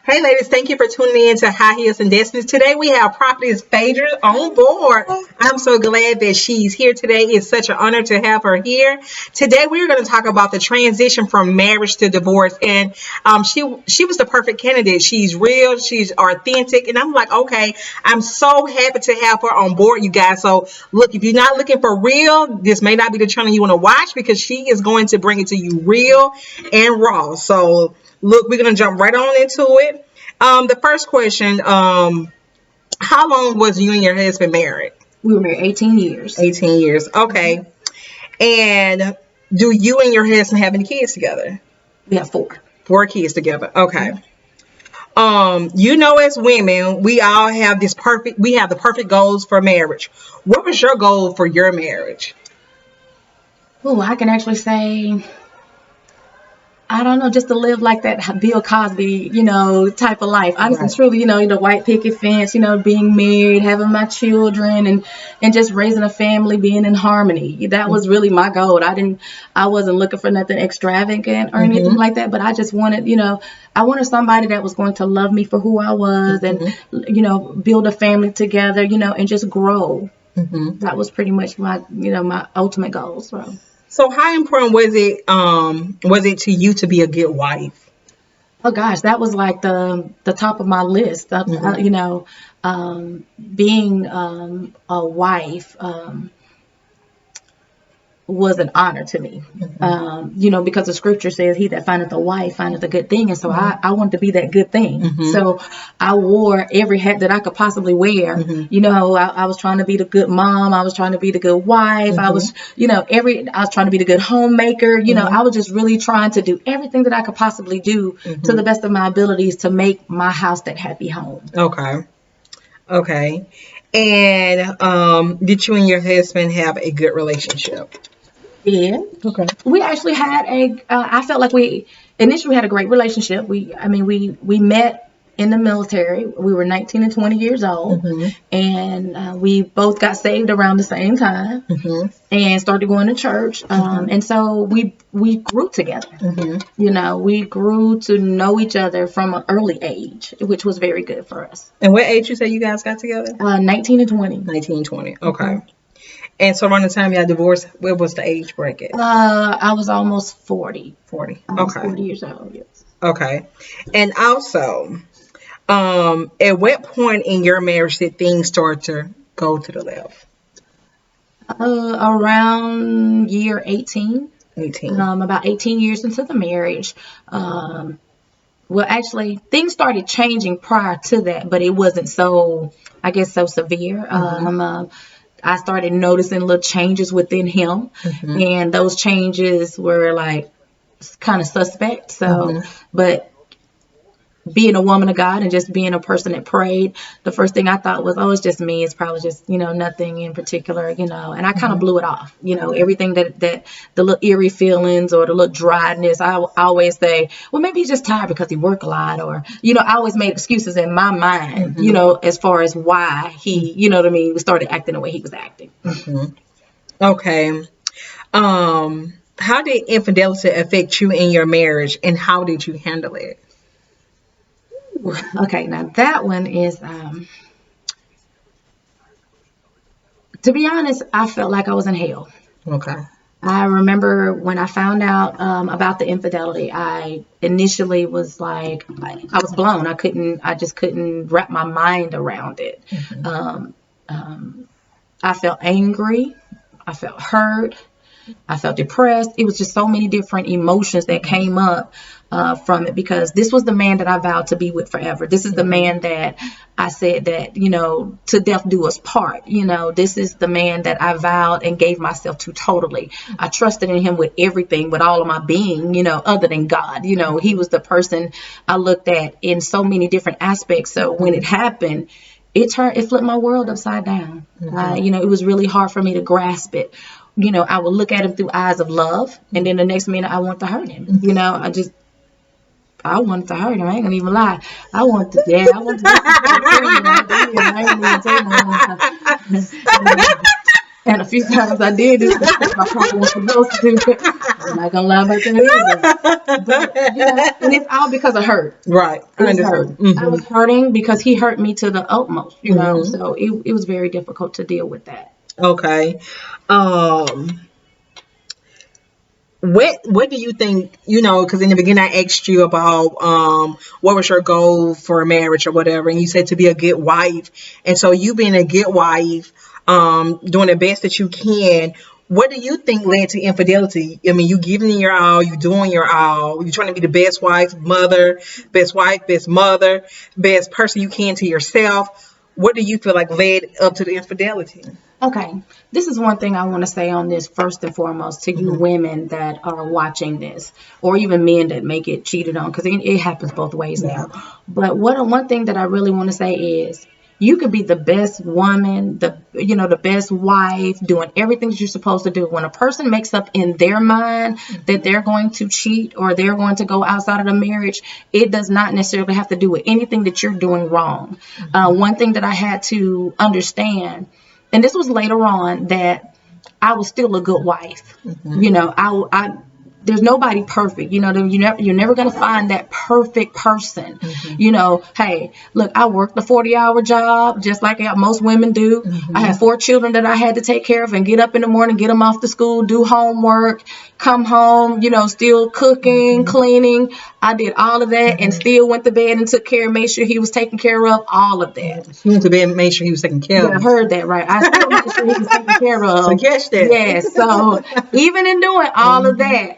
Hey, ladies, thank you for tuning in to High Heels and Destiny. Today we have Prophetess Phaedra on board. I'm so glad that she's here today. It's such an honor to have her here. Today we're going to talk about the transition from marriage to divorce. And she was the perfect candidate. She's real, she's authentic. And I'm like, okay, I'm so happy to have her on board, you guys. So look, if you're not looking for real, this may not be the channel you want to watch because she is going to bring it to you real and raw. So look, we're gonna jump right on into it. The first question, how long was you and your husband married? We were married 18 years. 18 years. Okay. And do you and your husband have any kids together? We have four. 4 kids together. Okay. As women, we all have we have the perfect goals for marriage. What was your goal for your marriage? Oh, I can actually say, I don't know, just to live like that Bill Cosby, type of life. Honestly, Right. truly, the white picket fence, being married, having my children and just raising a family, being in harmony. That was really my goal. I wasn't looking for nothing extravagant or anything like that, but I just wanted, I wanted somebody that was going to love me for who I was and, build a family together, and just grow. That was pretty much my ultimate goal. So how important was it to you to be a good wife? Oh gosh, that was like the top of my list. Being a wife was an honor to me. Because the scripture says, "He that findeth a wife findeth a good thing," and so I wanted to be that good thing. So I wore every hat that I could possibly wear. I was trying to be the good mom. I was trying to be the good wife. I was, I was trying to be the good homemaker. I was just really trying to do everything that I could possibly do to the best of my abilities to make my house that happy home. Okay. And did you and your husband have a good relationship? Yeah. Okay. We actually had I felt like we initially had a great relationship. We met in the military. We were 19 and 20 years old, and we both got saved around the same time and started going to church. And so we grew together. We grew to know each other from an early age, which was very good for us. And what age you say you guys got together? 19 and 20. 19 and 20. Okay. And so around the time y'all divorced, what was the age bracket? I was almost 40. 40. Almost Okay. 40 years old, yes. Okay. And also, at what point in your marriage did things start to go to the left? Around year 18. 18. About 18 years into the marriage. Well, actually, things started changing prior to that, but it wasn't so severe. I started noticing little changes within him, and those changes were like kind of suspect. So, but being a woman of God and just being a person that prayed, the first thing I thought was, oh, it's just me. It's probably just, nothing in particular, and I kind of blew it off, everything that the little eerie feelings or the little dryness. I always say, well, maybe he's just tired because he worked a lot, or, I always made excuses in my mind, as far as why he, started acting the way he was acting. Okay. How did infidelity affect you in your marriage, and how did you handle it? Okay, now that one is, to be honest, I felt like I was in hell. Okay. I remember when I found out about the infidelity, I initially was like, I was blown. I just couldn't wrap my mind around it. I felt angry. I felt hurt. I felt depressed. It was just so many different emotions that came up from it, because this was the man that I vowed to be with forever. This is the man that I said that, to death do us part. This is the man that I vowed and gave myself to totally. I trusted in him with everything, with all of my being, other than God. He was the person I looked at in so many different aspects. So when it happened, it flipped my world upside down. It was really hard for me to grasp it. I would look at him through eyes of love, and then the next minute I want to hurt him. I wanted to hurt him. I ain't gonna even lie. I wanted to. I wanted to. I ain't even tell And a few times I did this because I probably wasn't supposed to. I'm not gonna lie about that either. But and it's all because of hurt. Right. It I was hurt. understand. I was hurting because he hurt me to the utmost, Mm-hmm. So it was very difficult to deal with that. Okay. Um, what do you think, because in the beginning I asked you about what was your goal for marriage or whatever, and you said to be a good wife. And so you being a good wife, doing the best that you can, what do you think led to infidelity? I mean, you giving your all, you doing your all, you trying to be the best wife, best mother, best person you can to yourself. What do you feel like led up to the infidelity? Okay, this is one thing I want to say on this first and foremost to you Mm-hmm. women that are watching this, or even men that may get cheated on, because it happens both ways Yeah. now. But one thing that I really want to say is you could be the best woman, the best wife, doing everything that you're supposed to do. When a person makes up in their mind that they're going to cheat or they're going to go outside of the marriage, it does not necessarily have to do with anything that you're doing wrong. One thing that I had to understand, and this was later on, that I was still a good wife. I there's nobody perfect. You're never going to find that perfect person. Hey, look, I worked a 40-hour job just like most women do. I had 4 children that I had to take care of and get up in the morning, get them off to school, do homework, come home, still cooking, cleaning. I did all of that and still went to bed and took care and made sure he was taken care of, all of that. He went to bed and made sure he was taken care Yeah, I of. heard that right. I still made sure he was taken care of. So catch that. Yes. So even in doing all of that,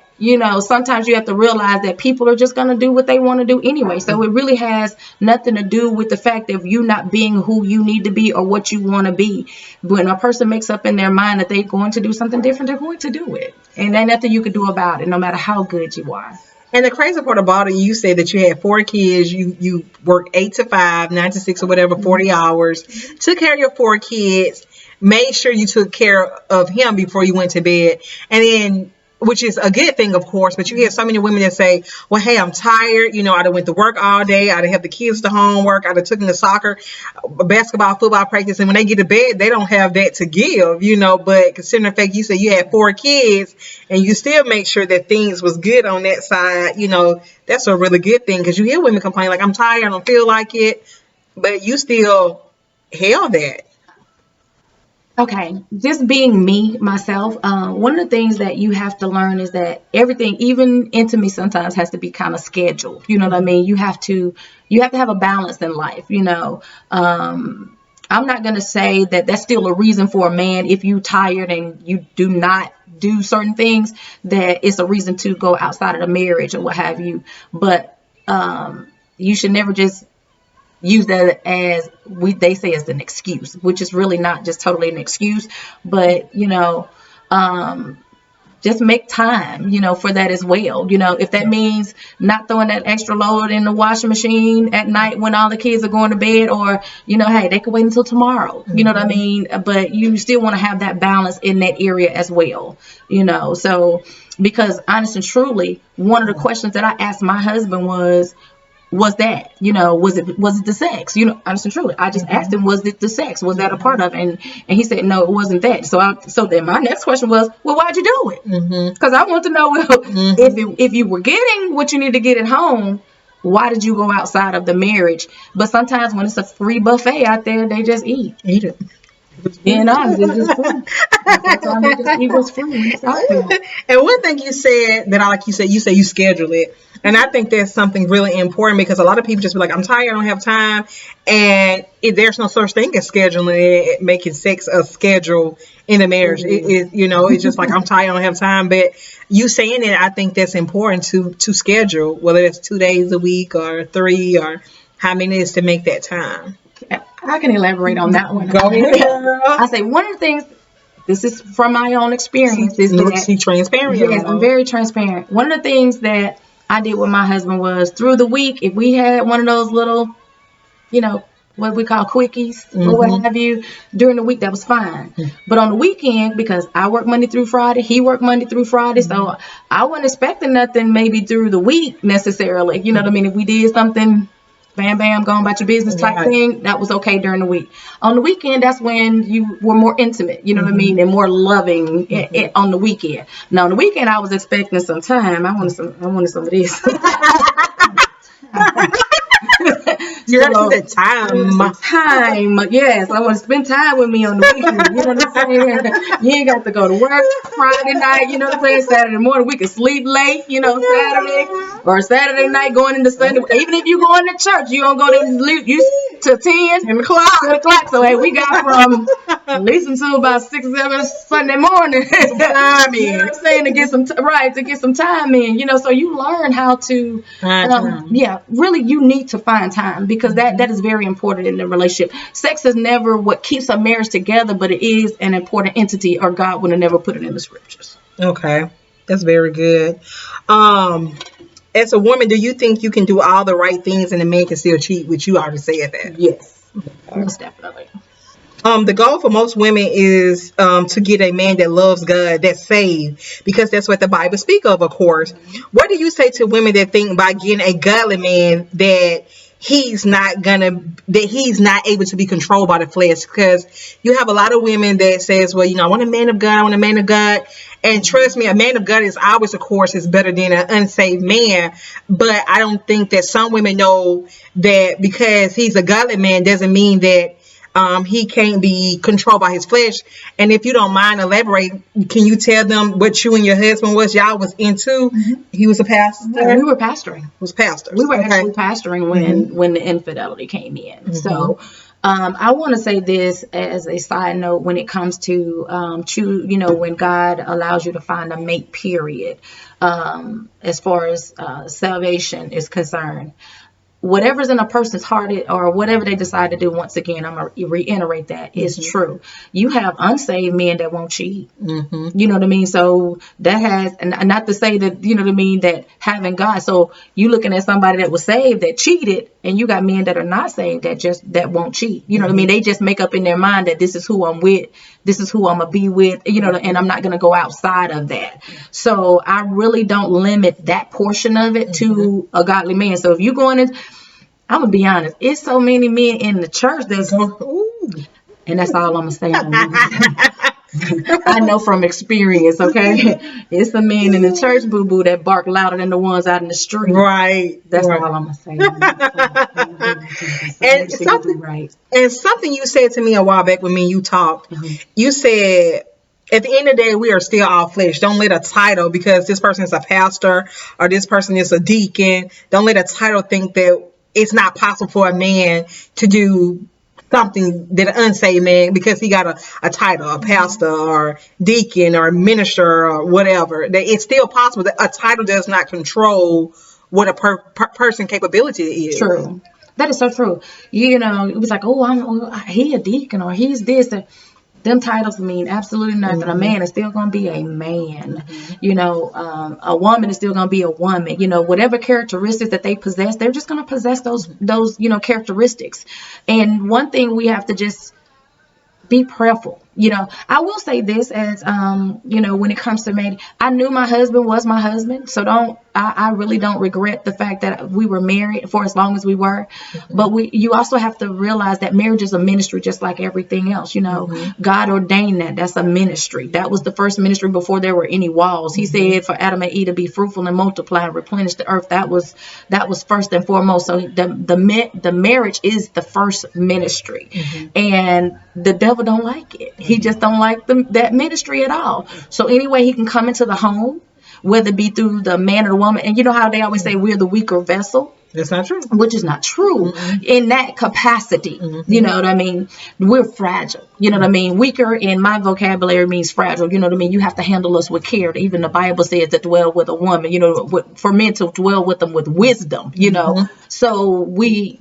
sometimes you have to realize that people are just going to do what they want to do anyway. So it really has nothing to do with the fact of you not being who you need to be or what you want to be. When a person makes up in their mind that they're going to do something different, they're going to do it. And there's nothing you can do about it, no matter how good you are. And the crazy part about it, you said that you had 4 kids, you worked 8 to 5, 9 to 6 or whatever, 40 hours, took care of your 4 kids, made sure you took care of him before you went to bed. And then, which is a good thing, of course, but you hear so many women that say, well, hey, I'm tired. I done went to work all day. I done helped the kids to homework. I done took them to soccer, basketball, football practice. And when they get to bed, they don't have that to give, but considering the fact you said you had 4 kids and you still make sure that things was good on that side, that's a really good thing, because you hear women complain like, I'm tired, I don't feel like it, but you still held that. Okay, just being me, myself, one of the things that you have to learn is that everything, even intimacy, sometimes has to be kind of scheduled. You know what I mean? You have to have a balance in life, I'm not going to say that that's still a reason for a man, if you tired and you do not do certain things, that it's a reason to go outside of the marriage or what have you. But you should never just use that as they say as an excuse, which is really not just totally an excuse, but just make time, for that as well. If that means not throwing that extra load in the washing machine at night when all the kids are going to bed, or, hey, they could wait until tomorrow, you know what I mean? But you still want to have that balance in that area as well, so, because honest and truly, one of the questions that I asked my husband was that, was it the sex? Honestly, truly, I just asked him, was it the sex? Was that a part of it? And he said, no, it wasn't that. So then my next question was, well, why'd you do it? Because I want to know if you were getting what you need to get at home, why did you go outside of the marriage? But sometimes when it's a free buffet out there, they just eat it. Being honest, it's just free. That's all they just eat was free when it's out there. And one thing you said that I like, you said you schedule it. And I think that's something really important, because a lot of people just be like, I'm tired, I don't have time. And there's no such thing as scheduling it, making sex a schedule in a marriage. It's just like, I'm tired, I don't have time. But you saying it, I think that's important to schedule, whether it's 2 days a week or 3 or how many it is, to make that time. I can elaborate on that one. Go ahead, girl. I say one of the things, this is from my own experience, is that She's transparent. Yes, I'm very transparent. One of the things that I did with my husband was, through the week, if we had one of those little, what we call quickies or what have you, during the week, that was fine. But on the weekend, because I work Monday through Friday, he worked Monday through Friday, so I wasn't expecting nothing maybe through the week necessarily. You know what I mean? If we did something bam, bam, go about your business type Right. thing, that was okay during the week. On the weekend, that's when you were more intimate, you know what I mean, and more loving on the weekend. Now, on the weekend, I was expecting some time. I wanted some of this. You gotta So, take that time. some time. Yes, I want to spend time with me on the weekend. You know what I'm saying? You ain't got to go to work Friday night. You know what I'm saying? Saturday morning, we can sleep late. You know, Saturday or Saturday night going into Sunday. Even if you going to church, you don't go to you to 10 o'clock. 10 o'clock. So hey, we got from at least until about 6 or 7 Sunday morning. Time You know what I'm saying? To get some to get some time in. You know, so you learn how to yeah, really you need to find time because that is very important in the relationship. Sex is never what keeps a marriage together, but it is an important entity, or God would have never put it in the scriptures. Okay, that's very good. As a woman, do you think you can do all the right things and a man can still cheat? Which you already said that. Yes, most definitely. The goal for most women is to get a man that loves God, that's saved, because that's what the Bible speak of course. What do you say to women that think by getting a godly man that he's not able to be controlled by the flesh? Because you have a lot of women that says, well, I want a man of God, I want a man of God. And trust me, a man of God is always, of course, is better than an unsaved man. But I don't think that some women know that because he's a godly man doesn't mean that he can't be controlled by his flesh. And if you don't mind elaborate, can you tell them what you and your husband y'all was into? He was a pastor? Yeah, we were pastoring. Was pastors. We were actually pastoring when the infidelity came in. So I want to say this as a side note when it comes to when God allows you to find a mate, period, as far as salvation is concerned. Whatever's in a person's heart or whatever they decide to do, once again, I'm going to reiterate that is true. You have unsaved men that won't cheat. You know what I mean? So that has, and not to say that, you know what I mean, that having God. So you looking at somebody that was saved that cheated, and you got men that are not saved that won't cheat. You know what I mean? They just make up in their mind that this is who I'm with. This is who I'm going to be with, and I'm not going to go outside of that. So I really don't limit that portion of it to a godly man. So if you're going in, I'm going to be honest, it's so many men in the church that's going, ooh, and that's all I'm going to say. I know from experience, okay? It's the men in the church, boo-boo, that bark louder than the ones out in the street. Right. That's all I'm going to say. And something you said to me a while back when me and you talked, you said, at the end of the day, we are still all flesh. Don't let a title, because this person is a pastor or this person is a deacon, don't let a title think that it's not possible for a man to do something that an unsaved man, because he got a title, a pastor or deacon or minister or whatever, that it's still possible. That a title does not control what a person capability is. True. That is so true. It was like, he a deacon or he's this. Them titles mean absolutely nothing. A man is still going to be a man. A woman is still going to be a woman. Whatever characteristics that they possess, they're just going to possess those characteristics. And one thing we have to just be prayerful. I will say this as, when it comes to marriage, I knew my husband was my husband. So I really don't regret the fact that we were married for as long as we were. But you also have to realize that marriage is a ministry just like everything else. God ordained that. That's a ministry. That was the first ministry before there were any walls. He said for Adam and Eve to be fruitful and multiply and replenish the earth. That was first and foremost. So the marriage is the first ministry. And the devil don't like it. He just don't like that ministry at all. So anyway, he can come into the home, whether it be through the man or the woman. And you know how they always say we're the weaker vessel? That's not true. Which is not true in that capacity. You know what I mean? We're fragile. You know what I mean? Weaker in my vocabulary means fragile. You know what I mean? You have to handle us with care. Even the Bible says to dwell with a woman, for men to dwell with them with wisdom, So we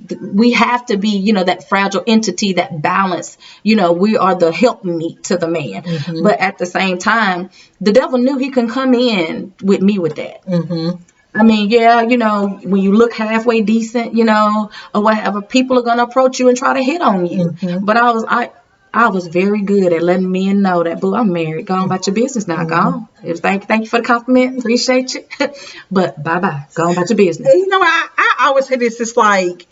have to be, that fragile entity, that balance. We are the helpmeet to the man. But at the same time, the devil knew he can come in with me with that. I mean, yeah, when you look halfway decent, or whatever, people are going to approach you and try to hit on you. But I was very good at letting men know that, boo, I'm married. Go on about your business now. Go on. Thank you for the compliment. Appreciate you. But bye-bye. Go on about your business. I always say this. It's like,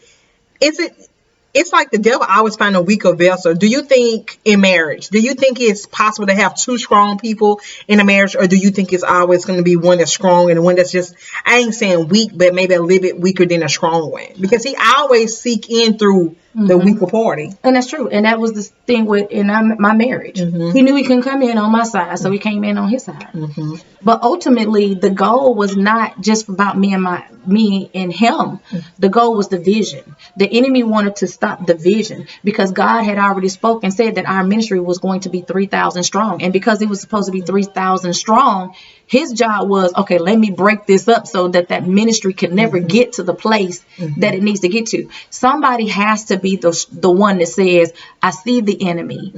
is it, it's like the devil always find a weaker vessel. Do you think in marriage, do you think it's possible to have two strong people in a marriage, or do you think it's always going to be one that's strong and one that's just, I ain't saying weak, but maybe a little bit weaker than a strong one? Because he always seek in through the weaker party. And that's true. And that was the thing with my marriage. He knew he couldn't come in on my side, so he came in on his side. But ultimately, the goal was not just about me and him. The goal was the vision. The enemy wanted to stop the vision because God had already spoken and said that our ministry was going to be 3,000 strong. And because it was supposed to be 3,000 strong, his job was, okay, let me break this up so that ministry can never get to the place that it needs to get to. Somebody has to be the one that says, I see the enemy,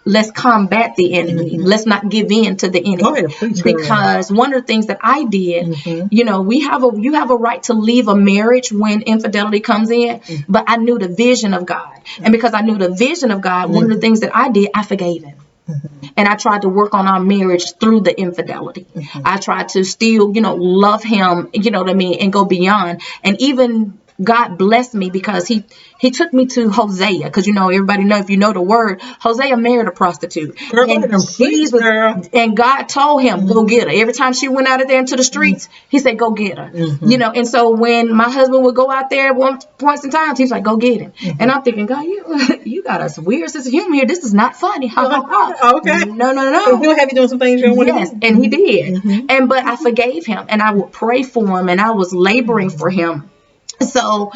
let's combat the enemy. Let's not give in to the enemy. Because one of the things that I did, you have a right to leave a marriage when infidelity comes in, but I knew the vision of God. And because I knew the vision of God, one of the things that I did, I forgave him. And I tried to work on our marriage through the infidelity. I tried to still, love him, and go beyond. And even God blessed me because he took me to Hosea, because everybody know, if you know the word, Hosea married a prostitute. Girl, and God told him, go get her. Every time she went out of there into the streets, he said, go get her. And so when my husband would go out there at one points in time, he was like, go get him. And I'm thinking, God, you got a weird sense of humor here. This is not funny. Okay. No. He'll have you doing some things you don't want to do. Yes, and he did. But I forgave him, and I would pray for him, and I was laboring for him. So,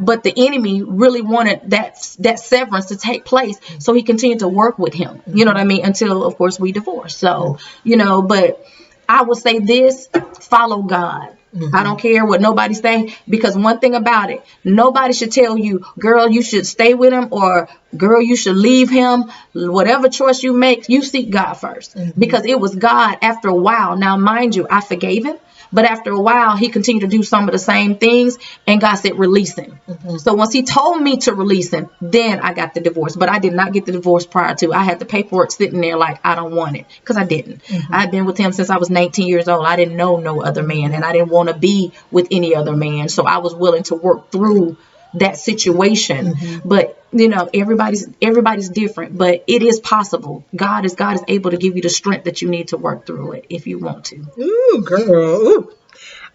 but the enemy really wanted that severance to take place. So he continued to work with him, until, of course, we divorced. So, but I would say this, follow God. I don't care what nobody say, because one thing about it, nobody should tell you, girl, you should stay with him, or girl, you should leave him. Whatever choice you make, you seek God first, because it was God after a while. Now, mind you, I forgave him. But after a while, he continued to do some of the same things, and God said, release him. So once he told me to release him, then I got the divorce. But I did not get the divorce prior to. I had the paperwork sitting there like, I don't want it, because I didn't. I had been with him since I was 19 years old. I didn't know no other man, and I didn't want to be with any other man. So I was willing to work through that situation. But everybody's different, but it is possible. God is able to give you the strength that you need to work through it if you want to. Ooh, girl. Ooh.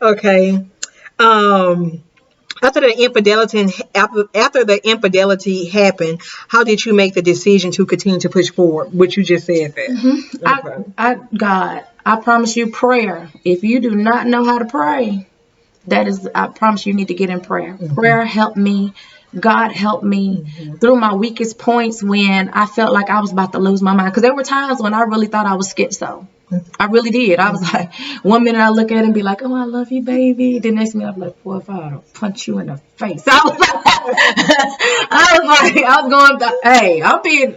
Okay. After the infidelity happened, how did you make the decision to continue to push forward? What you just said that. Okay. God, I promise you, prayer. If you do not know how to pray, I promise you need to get in prayer. Prayer helped me. God helped me through my weakest points when I felt like I was about to lose my mind. Because there were times when I really thought I was schizo. I really did. I was like, one minute I look at it and be like, oh, I love you, baby. The next minute I'm like, boy, if I would punch you in the face. I was going, hey, I'm being.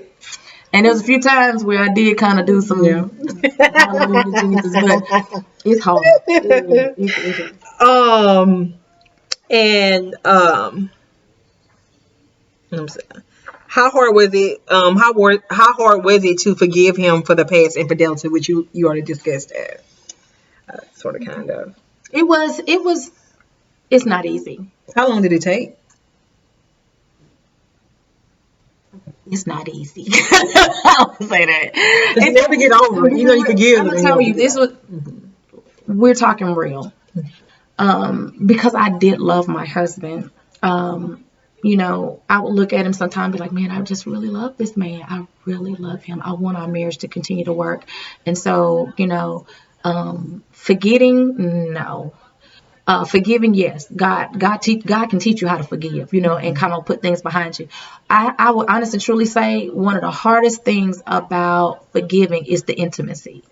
And there was a few times where I did kind of do some hallelujah Jesus, but it's hard. How hard was it? How hard was it to forgive him for the past infidelity, which you already discussed that? Sort of, kind of. It's not easy. How long did it take? It's not easy. I would say that. You never get over it. You forgive. I'm gonna tell you, this was. We're talking real. Because I did love my husband. I would look at him sometimes and be like, man, I just really love this man. I really love him. I want our marriage to continue to work. And so, forgetting, no. Forgiving, yes. God can teach you how to forgive, and kind of put things behind you. I would honestly truly say one of the hardest things about forgiving is the intimacy,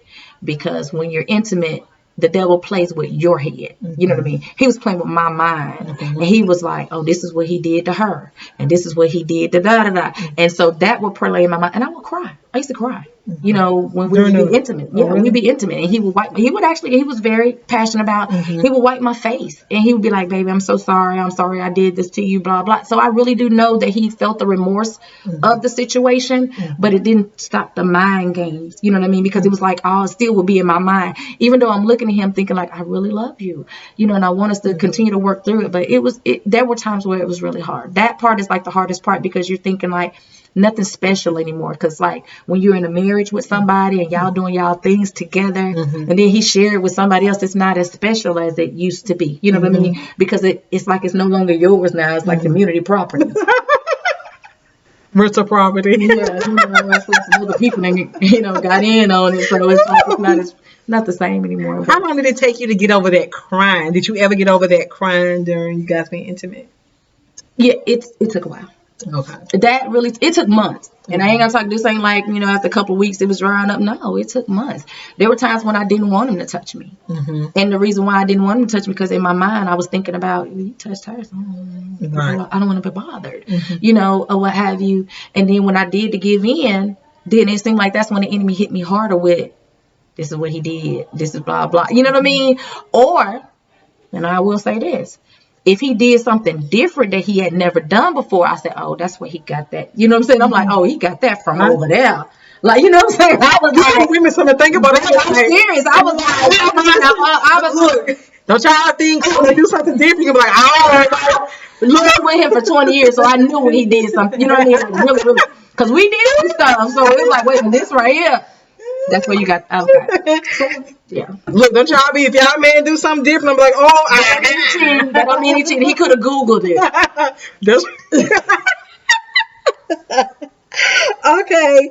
because when you're intimate, the devil plays with your head. You know what I mean? He was playing with my mind, and he was like, oh, this is what he did to her, and this is what he did to da da da. And so that would play in my mind, and I would cry. I used to cry. You know, when we would be intimate. Yeah, we'd be intimate. And he was very passionate about, he would wipe my face. And he would be like, baby, I'm so sorry. I'm sorry I did this to you, blah, blah. So I really do know that he felt the remorse of the situation, but it didn't stop the mind games. You know what I mean? Because it was like, oh, it still would be in my mind. Even though I'm looking at him thinking like, I really love you, you know, and I want us to continue to work through it. But there were times where it was really hard. That part is like the hardest part, because you're thinking like, nothing special anymore. Because like when you're in a marriage with somebody and y'all doing y'all things together, and then he shared with somebody else, it's not as special as it used to be. You know what I mean? Because it's like it's no longer yours now. It's like community property. Rental property. Yeah, you know, it's like some other people that, you know, got in on it, so it's like it's not the same anymore. How long did it take you to get over that crying? Did you ever get over that crying during you guys being intimate? Yeah, it took a while. Okay. That really, it took months. And I ain't gonna talk, this ain't like, you know, after a couple of weeks it was drying up. No, it took months. There were times when I didn't want him to touch me. And the reason why I didn't want him to touch me, because in my mind I was thinking about, you touched her, so I don't want to be bothered, you know, or what have you. And then when I did to give in, then it seemed like that's when the enemy hit me harder with, this is what he did, this is blah, blah. You know what I mean? Or, and I will say this, if he did something different that he had never done before, I said, oh, that's where he got that. You know what I'm saying? I'm like, oh, he got that from over there. Like, you know what I'm saying? I was like, women something to think about. I'm serious. I was like, look, don't y'all think when they do something different, you'll be like, oh, living with him for 20 years, so I knew when he did something. You know what I mean? Like, really, really. Because we did some stuff, so it was like, wait, this right here, that's where you got, okay. Yeah. Look, don't y'all be, if y'all man do something different, I'm like, oh, that don't mean he cheated. He could have Googled it. Okay.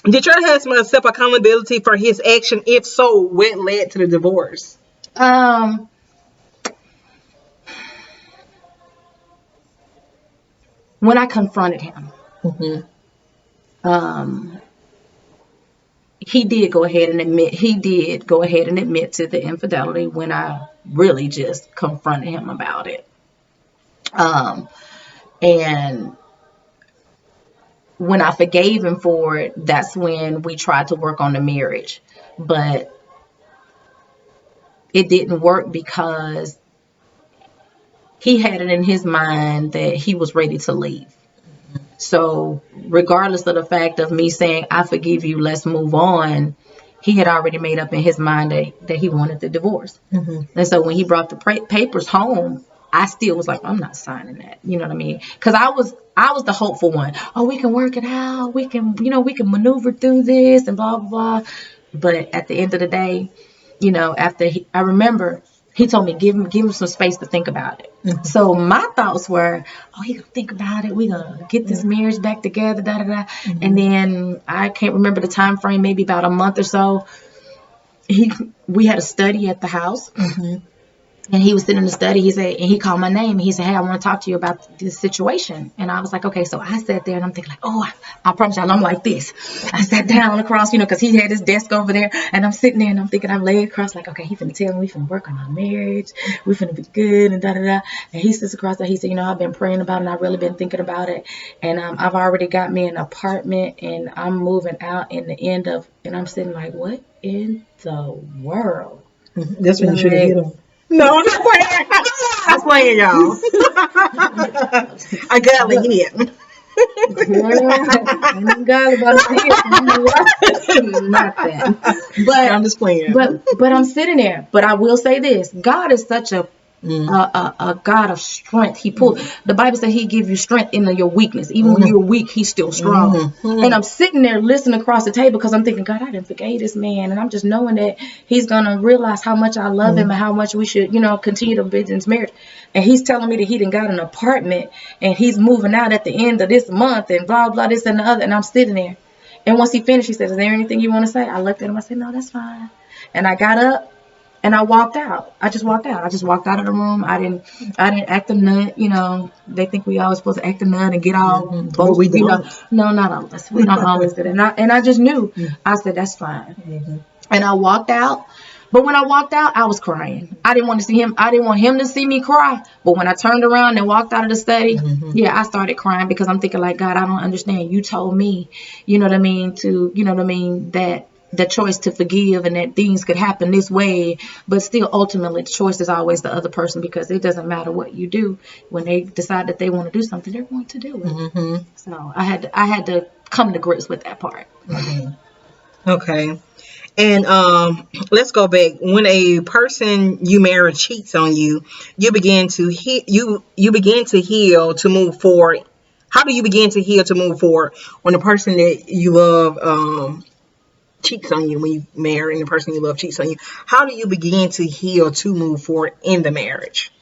Did your husband accept accountability for his action? If so, what led to the divorce? When I confronted him, he did go ahead and admit to the infidelity when I really just confronted him about it. And when I forgave him for it, that's when we tried to work on the marriage. But it didn't work because he had it in his mind that he was ready to leave. So regardless of the fact of me saying, I forgive you, let's move on, he had already made up in his mind that he wanted the divorce. And so when he brought the papers home, I still was like, I'm not signing that. You know what I mean? Because I was the hopeful one. Oh, we can work it out. We can maneuver through this and blah, blah, blah. But at the end of the day, you know, I remember he told me, give him some space to think about it. So my thoughts were, oh, he gonna think about it. We gonna get this marriage back together, da, da, da. And then I can't remember the time frame, maybe about a month or so. We had a study at the house. And he was sitting in the study, he called my name, and he said, hey, I want to talk to you about this situation. And I was like, okay. So I sat there and I'm thinking like, oh, I promise y'all, I'm like this. I sat down across, you know, because he had his desk over there, and I'm sitting there and I'm thinking, I'm laid across like, okay, he finna tell me we finna work on our marriage, we finna be good, and da da da. And he sits across there, he said, you know, I've been praying about it, and I've really been thinking about it, and I've already got me an apartment, and I'm moving out in the end of, and I'm sitting like, what in the world? That's when you should have hit him. No, I'm not playing. I'm playing, y'all. I godly hit. Nothing. But I'm just playing. But I'm sitting there. But I will say this: God is such a God of strength. The Bible says He give you strength in your weakness. Even when you're weak, He's still strong. And I'm sitting there listening across the table because I'm thinking, God, I didn't forgive this man, and I'm just knowing that He's gonna realize how much I love him and how much we should, you know, continue to build this marriage. And He's telling me that he done got an apartment and he's moving out at the end of this month and blah blah this and the other. And I'm sitting there. And once he finished, he said, "Is there anything you want to say?" I looked at him. I said, "No, that's fine." And I got up. And I walked out. I just walked out. I just walked out of the room. I didn't act a nut. You know, they think we always supposed to act a nut and get all both. We don't. You know, no, not all of us. We don't always do that. And I just knew. I said, that's fine. And I walked out. But when I walked out, I was crying. I didn't want to see him. I didn't want him to see me cry. But when I turned around and walked out of the study, yeah, I started crying because I'm thinking like, God, I don't understand. You told me, you know what I mean, that the choice to forgive and that things could happen this way, but still ultimately the choice is always the other person, because it doesn't matter what you do. When they decide that they want to do something, they're going to do it. So I had to come to grips with that part. Okay. And let's go back. When a person you marry cheats on you, you begin to you begin to heal to move forward. How do you begin to heal to move forward when the person that you love cheats on you, when you marry and the person you love cheats on you? How do you begin to heal to move forward in the marriage?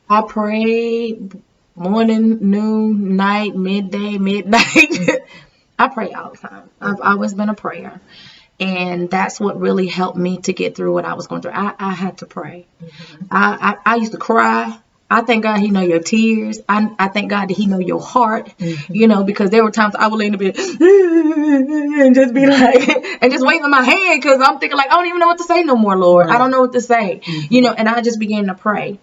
I pray morning, noon, night, midday, midnight. I pray all the time. I've always been a prayer. And that's what really helped me to get through what I was going through. I had to pray. I used to cry. I thank God he know your tears. I thank God that he know your heart, because there were times I would lay in the bed and just be like, and just waving my hand, because I'm thinking like, I don't even know what to say no more, Lord. I don't know what to say, and I just began to pray.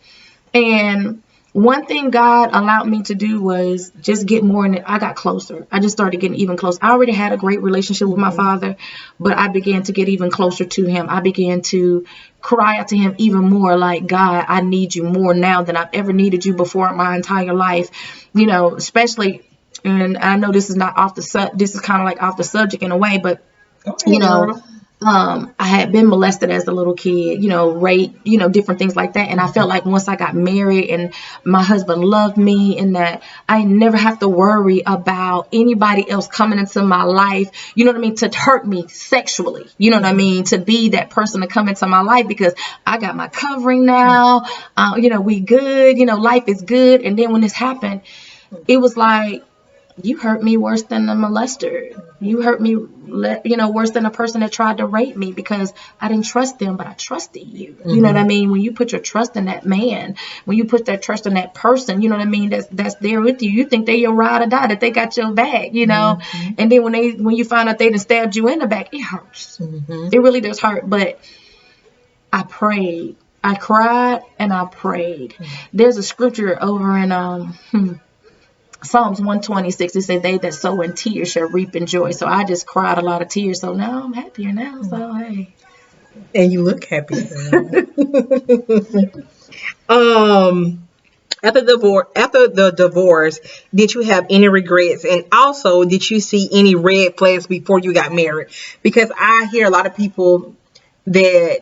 And one thing God allowed me to do was just get more in it. I got closer. I just started getting even closer. I already had a great relationship with my father, but I began to get even closer to him. I began to cry out to him even more, like, God, I need you more now than I've ever needed you before in my entire life, especially, and I know this is not this is kind of like off the subject in a way, but, I had been molested as a little kid, raped, different things like that. And I felt like once I got married and my husband loved me, and that I never have to worry about anybody else coming into my life, to hurt me sexually, to be that person to come into my life, because I got my covering now, we good, life is good. And then when this happened, it was like, you hurt me worse than a molester. You hurt me, worse than a person that tried to rape me, because I didn't trust them, but I trusted you. You know what I mean? When you put your trust in that man, when you put that trust in that person, you know what I mean? That's there with you. You think they your ride or die, that they got your back, And then when you find out they done stabbed you in the back, it hurts. It really does hurt. But I prayed. I cried and I prayed. There's a scripture over in Psalms 126, it says, they that sow in tears shall reap in joy. So I just cried a lot of tears. So now I'm happier now. So, hey. And you look happy. After the divorce, did you have any regrets? And also, did you see any red flags before you got married? Because I hear a lot of people that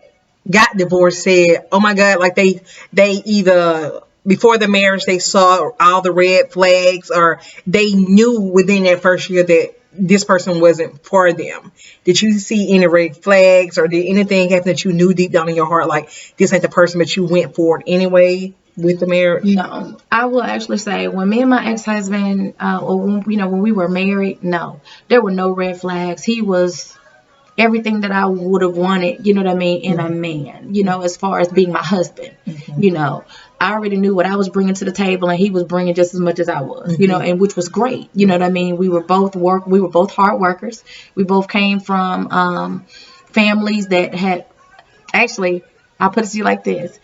got divorced said, oh my God, like they either before the marriage they saw all the red flags, or they knew within that first year that this person wasn't for them. Did you see any red flags, or did anything happen that you knew deep down in your heart, like this ain't the person, but you went for it anyway with the marriage? No, I will actually say, when me and my ex-husband, or when we were married, no, there were no red flags. He was everything that I would have wanted, in a man, as far as being my husband, I already knew what I was bringing to the table, and he was bringing just as much as I was, and which was great. We were both hard workers. We both came from families that had, actually, I'll put it to you like this.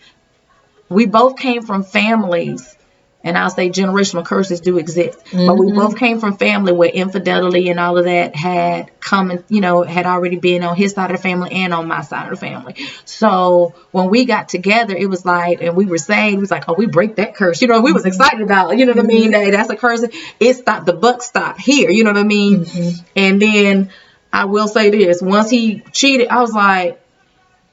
We both came from families, and I'll say generational curses do exist, but we both came from family where infidelity and all of that had come and, had already been on his side of the family and on my side of the family. So when we got together, it was like, and we were saved, it was like, oh, we break that curse. We was excited about, that's a curse. It stopped, the buck stopped here, And then I will say this, once he cheated, I was like,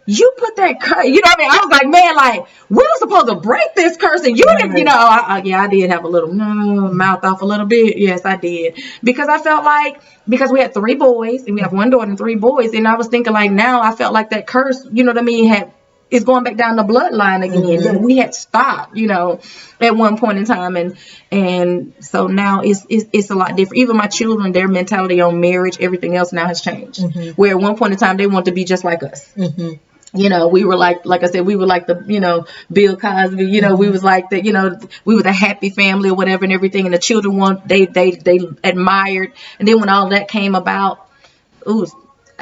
you put that curse, I was like, man, like, we were supposed to break this curse, and you didn't, I did have a little mouth off a little bit. Yes, I did. Because I felt like, because we had 3 boys, and we have 1 daughter and 3 boys, and I was thinking like, now I felt like that curse, is going back down the bloodline again. That we had stopped, at one point in time, and so now it's a lot different. Even my children, their mentality on marriage, everything else now has changed. Where at one point in time they want to be just like us. We were like I said, we were like the, Bill Cosby, we was like the, we were the happy family or whatever and everything. And the children they admired. And then when all that came about, ooh,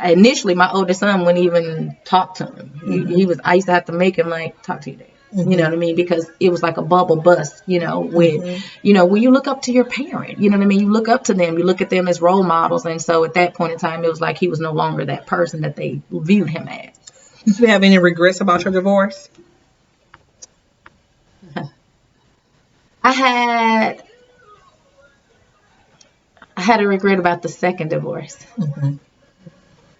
initially my oldest son wouldn't even talk to him. He was, I used to have to make him like, talk to your dad. You know what I mean? Because it was like a bubble bust, you know, with, you know, when you look up to your parent, you know what I mean? You look up to them, you look at them as role models. And so at that point in time, it was like he was no longer that person that they viewed him as. Did you have any regrets about your divorce? I had a regret about the second divorce.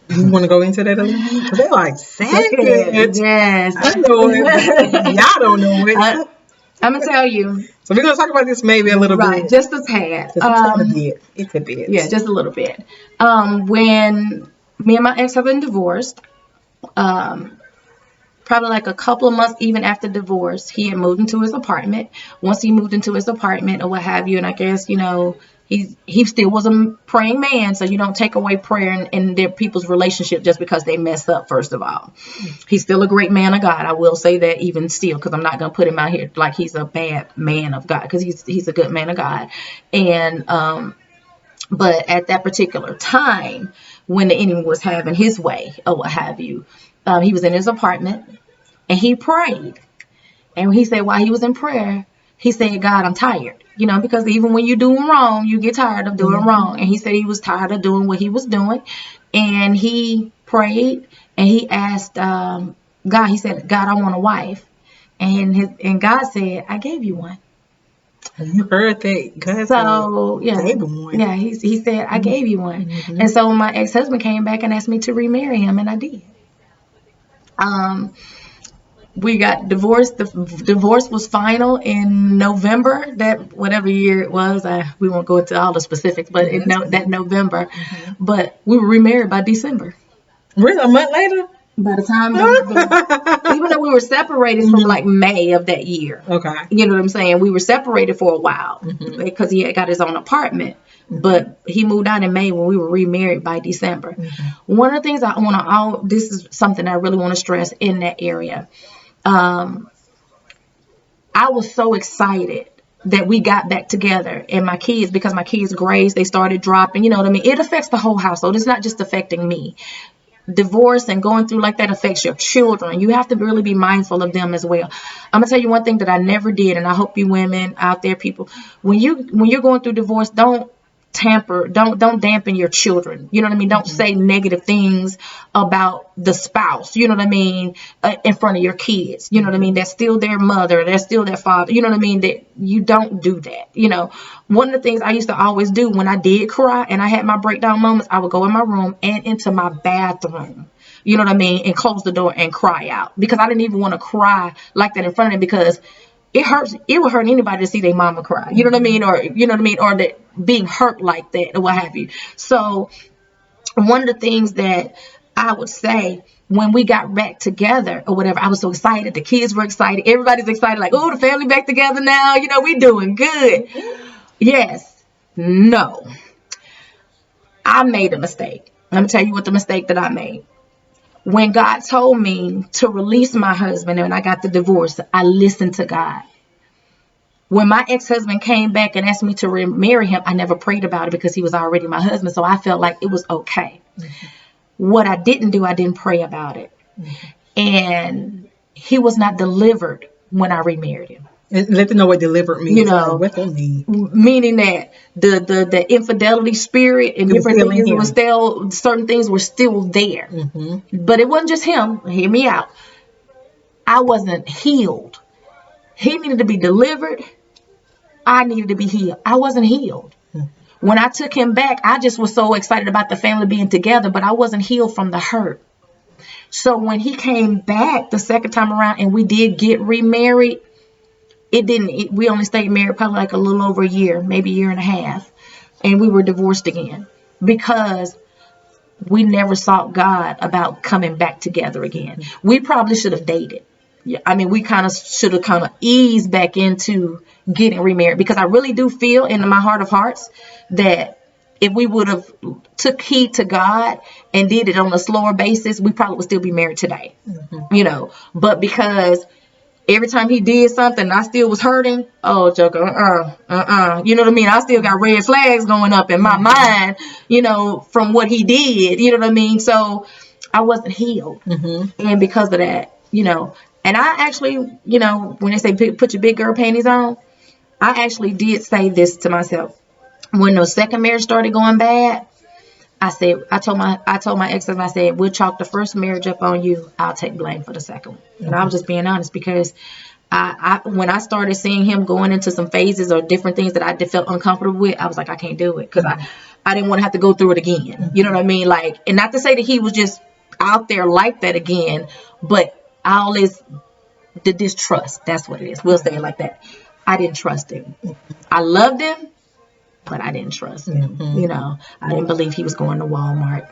You want to go into that a little bit? Because they're like, second. Yes. I know it, but y'all don't know it. I'm going to tell you. So we're going to talk about this maybe a little Right, bit. just a tad. Just a bit. It's a bit. Yeah, just a little bit. When me and my ex-husband divorced, probably like a couple of months even after divorce, he had moved into his apartment. Once he moved into his apartment or what have you, and I guess, you know, he still was a praying man, so you don't take away prayer in their people's relationship just because they mess up, first of all. He's still a great man of God. I will say that even still, because I'm not going to put him out here like he's a bad man of God, because he's a good man of God. And but at that particular time, when the enemy was having his way or what have you, he was in his apartment and he prayed. And he said while he was in prayer, he said, God, I'm tired. You know, because even when you're doing wrong, you get tired of doing wrong. And he said he was tired of doing what he was doing. And he prayed and he asked God, he said, God, I want a wife. And God said, I gave you one. You heard that. God so, said, yeah. gave him one. Yeah, he said, I gave you one. And so my ex-husband came back and asked me to remarry him, and I did. We got divorced. The divorce was final in November, that whatever year it was. We won't go into all the specifics, but that November. But we were remarried by December. Really? A month later? By the time, even though we were separated from like May of that year. Okay. You know what I'm saying? We were separated for a while because he had got his own apartment. But he moved out in May when we were remarried by December. One of the things I want to, this is something I really want to stress in that area. I was so excited that we got back together, and my kids, because my kids' grades, they started dropping, you know what I mean? It affects the whole household. It's not just affecting me. Divorce and going through like that affects your children. You have to really be mindful of them as well. I'm gonna tell you one thing that I never did, and I hope you women out there, people, when you're going through divorce, don't dampen your children. You know what I mean? Don't say negative things about the spouse, you know what I mean, in front of your kids. You know what I mean? That's still their mother, that's still their father. You know what I mean? That you don't do that. You know, one of the things I used to always do when I did cry and I had my breakdown moments, I would go in my room and into my bathroom. You know what I mean? And close the door and cry out, because I didn't even want to cry like that in front of them, because it hurts. It would hurt anybody to see their mama cry. You know what I mean? Or, you know what I mean? Or that being hurt like that or what have you. So one of the things that I would say when we got back together or whatever, I was so excited. The kids were excited. Everybody's excited. Like, oh, the family back together now. You know, we doing good. Yes. No. I made a mistake. Let me tell you what the mistake that I made. When God told me to release my husband and I got the divorce, I listened to God. When my ex-husband came back and asked me to remarry him, I never prayed about it because he was already my husband. So I felt like it was okay. What I didn't do, I didn't pray about it. And he was not delivered when I remarried him. Let them know what delivered means. You know, what they mean. Meaning that the infidelity spirit and different things were still, certain things were still there. But it wasn't just him. Hear me out. I wasn't healed. He needed to be delivered. I needed to be healed. I wasn't healed. When I took him back, I just was so excited about the family being together, but I wasn't healed from the hurt. So when he came back the second time around and we did get remarried, we only stayed married probably like a little over a year, maybe a year and a half. And we were divorced again because we never sought God about coming back together again. We probably should have dated. I mean, we kind of should have eased back into getting remarried, because I really do feel in my heart of hearts that if we would have took heed to God and did it on a slower basis, we probably would still be married today. You know, but because every time he did something, I still was hurting. Oh, Joker, you know what I mean? I still got red flags going up in my mind, you know, from what he did. You know what I mean? So I wasn't healed, and because of that, you know, and I actually, you know, when they say put your big girl panties on, I actually did say this to myself when the second marriage started going bad. I told my ex-husband, I said, we'll chalk the first marriage up on you. I'll take blame for the second one. And I was just being honest because when I started seeing him going into some phases or different things that I felt uncomfortable with, I was like, I can't do it because I didn't want to have to go through it again. You know what I mean? Like, and not to say that he was just out there like that again, but all is the distrust. That's what it is. We'll say it like that. I didn't trust him. I loved him, but I didn't trust him. You know, I didn't believe he was going to Walmart.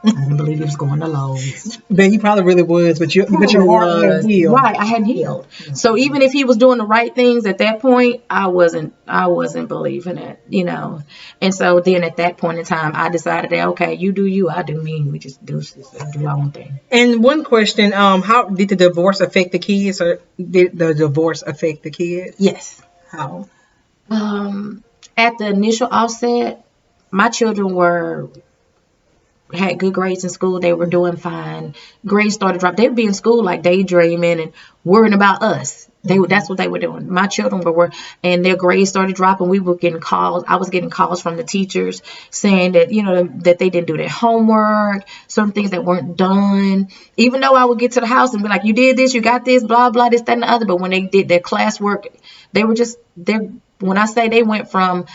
I didn't believe he was going to Lowe's. But he probably really was, but your heart hadn't healed. Right, I hadn't healed. So even if he was doing the right things at that point, I wasn't believing it, you know. And so then at that point in time, I decided that, okay, you do you, I do me. We just do our own thing. And one question, how did the divorce affect the kids, or did the divorce affect the kids? Yes. How? At the initial offset, my children had good grades in school. They were doing fine. Grades started dropping. They would be in school like daydreaming and worrying about us. That's what they were doing. My children were, and their grades started dropping. We were getting calls. I was getting calls from the teachers saying that, you know, that they didn't do their homework, some things that weren't done. Even though I would get to the house and be like, you did this, you got this, blah, blah, this, that, and the other. But when they did their classwork, they were just there. When I say they went from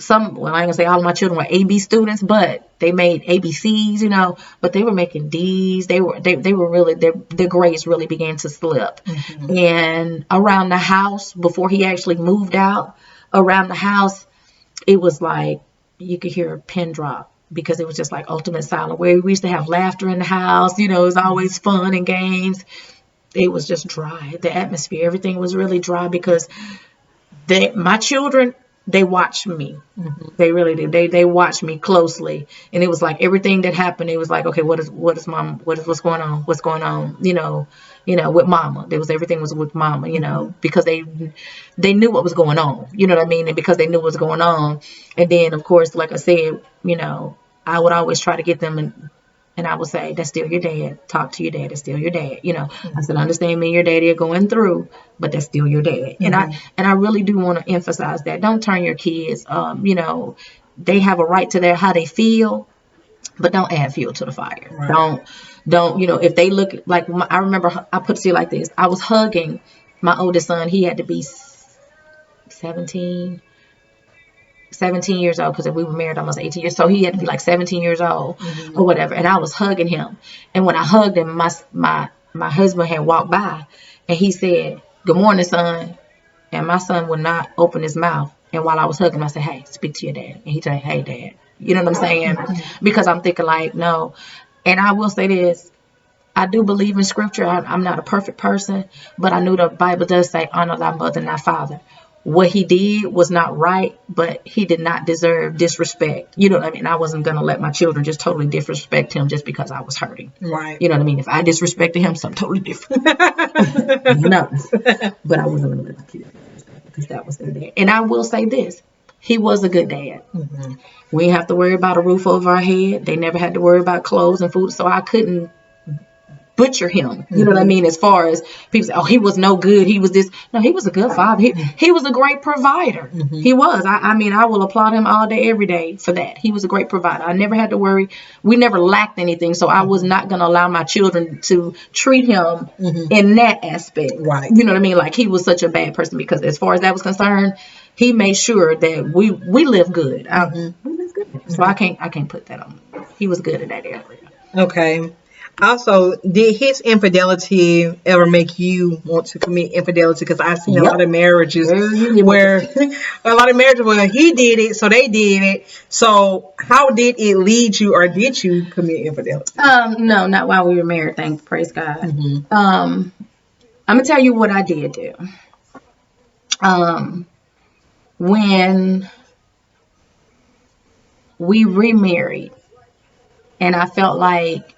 I ain't gonna say all of my children were AB students, but they made ABCs, you know, but they were making D's. They were really, their grades really began to slip. And around the house, before he actually moved out, around the house, it was like you could hear a pin drop because it was just like ultimate silence. Where we used to have laughter in the house, you know, it was always fun and games. It was just dry. The atmosphere, everything was really dry because my children, they watched me. They really did. They watched me closely, and it was like everything that happened. It was like, okay, what's going on? What's going on? You know, with Mama. Everything was with Mama. You know, because they knew what was going on. You know what I mean? And because they knew what was going on, and then of course, like I said, you know, I would always try to get them and I would say, that's still your dad. Talk to your dad. It's still your dad. You know, I said, understand me and your daddy are going through, but that's still your dad. And I really do want to emphasize that. Don't turn your kids, you know, they have a right to how they feel, but don't add fuel to the fire. Right. Don't, you know, if they look like, I remember, I put it like this. I was hugging my oldest son. He had to be 17 years old because we were married almost 18 years. So he had to be like 17 years old or whatever. And I was hugging him. And when I hugged him, my husband had walked by and he said, good morning, son. And my son would not open his mouth. And while I was hugging him, I said, hey, speak to your dad. And he said, hey, dad. You know what I'm saying? Because I'm thinking like, no. And I will say this. I do believe in scripture. I'm not a perfect person, but I knew the Bible does say, honor thy mother and thy father. What he did was not right, but he did not deserve disrespect. You know what I mean? I wasn't going to let my children just totally disrespect him just because I was hurting. Right. You know what I mean? If I disrespected him, something totally different. No. But I wasn't going to let my kids disrespect because that was their dad. And I will say this. He was a good dad. We didn't have to worry about a roof over our head. They never had to worry about clothes and food. So I couldn't butcher him. You know what I mean? As far as people say, oh, he was no good. He was this. No, he was a good father. He was a great provider. He was. I mean, I will applaud him all day, every day for that. He was a great provider. I never had to worry. We never lacked anything. So I was not going to allow my children to treat him in that aspect. Right. You know what I mean? Like he was such a bad person because as far as that was concerned, he made sure that we lived good. We lived good. So I can't put that on. He was good in that area. Okay. Also, did his infidelity ever make you want to commit infidelity? Because I've seen a lot of marriages where he did it, so they did it. So how did it lead you, or did you commit infidelity? No, not while we were married. Praise God. I'm gonna tell you what I did do. When we remarried, and I felt like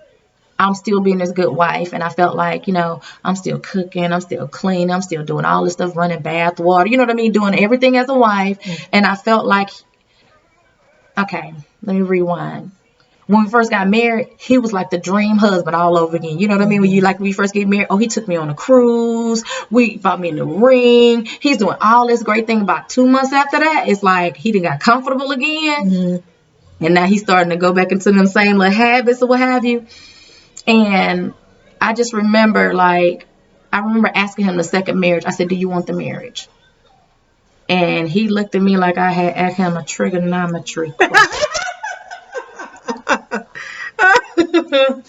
I'm still being this good wife. And I felt like, I'm still cooking, I'm still cleaning, I'm still doing all this stuff, running bath water, you know what I mean? Doing everything as a wife. And I felt like, okay, let me rewind. When we first got married, he was like the dream husband all over again. You know what I mean? When we first get married, he took me on a cruise. We bought me in the ring. He's doing all this great thing. About 2 months after that, it's like he done got comfortable again. And now he's starting to go back into them same little habits or what have you. And I just remember, I remember asking him the second marriage. I said, do you want the marriage? And he looked at me like I had asked him a trigonometry question.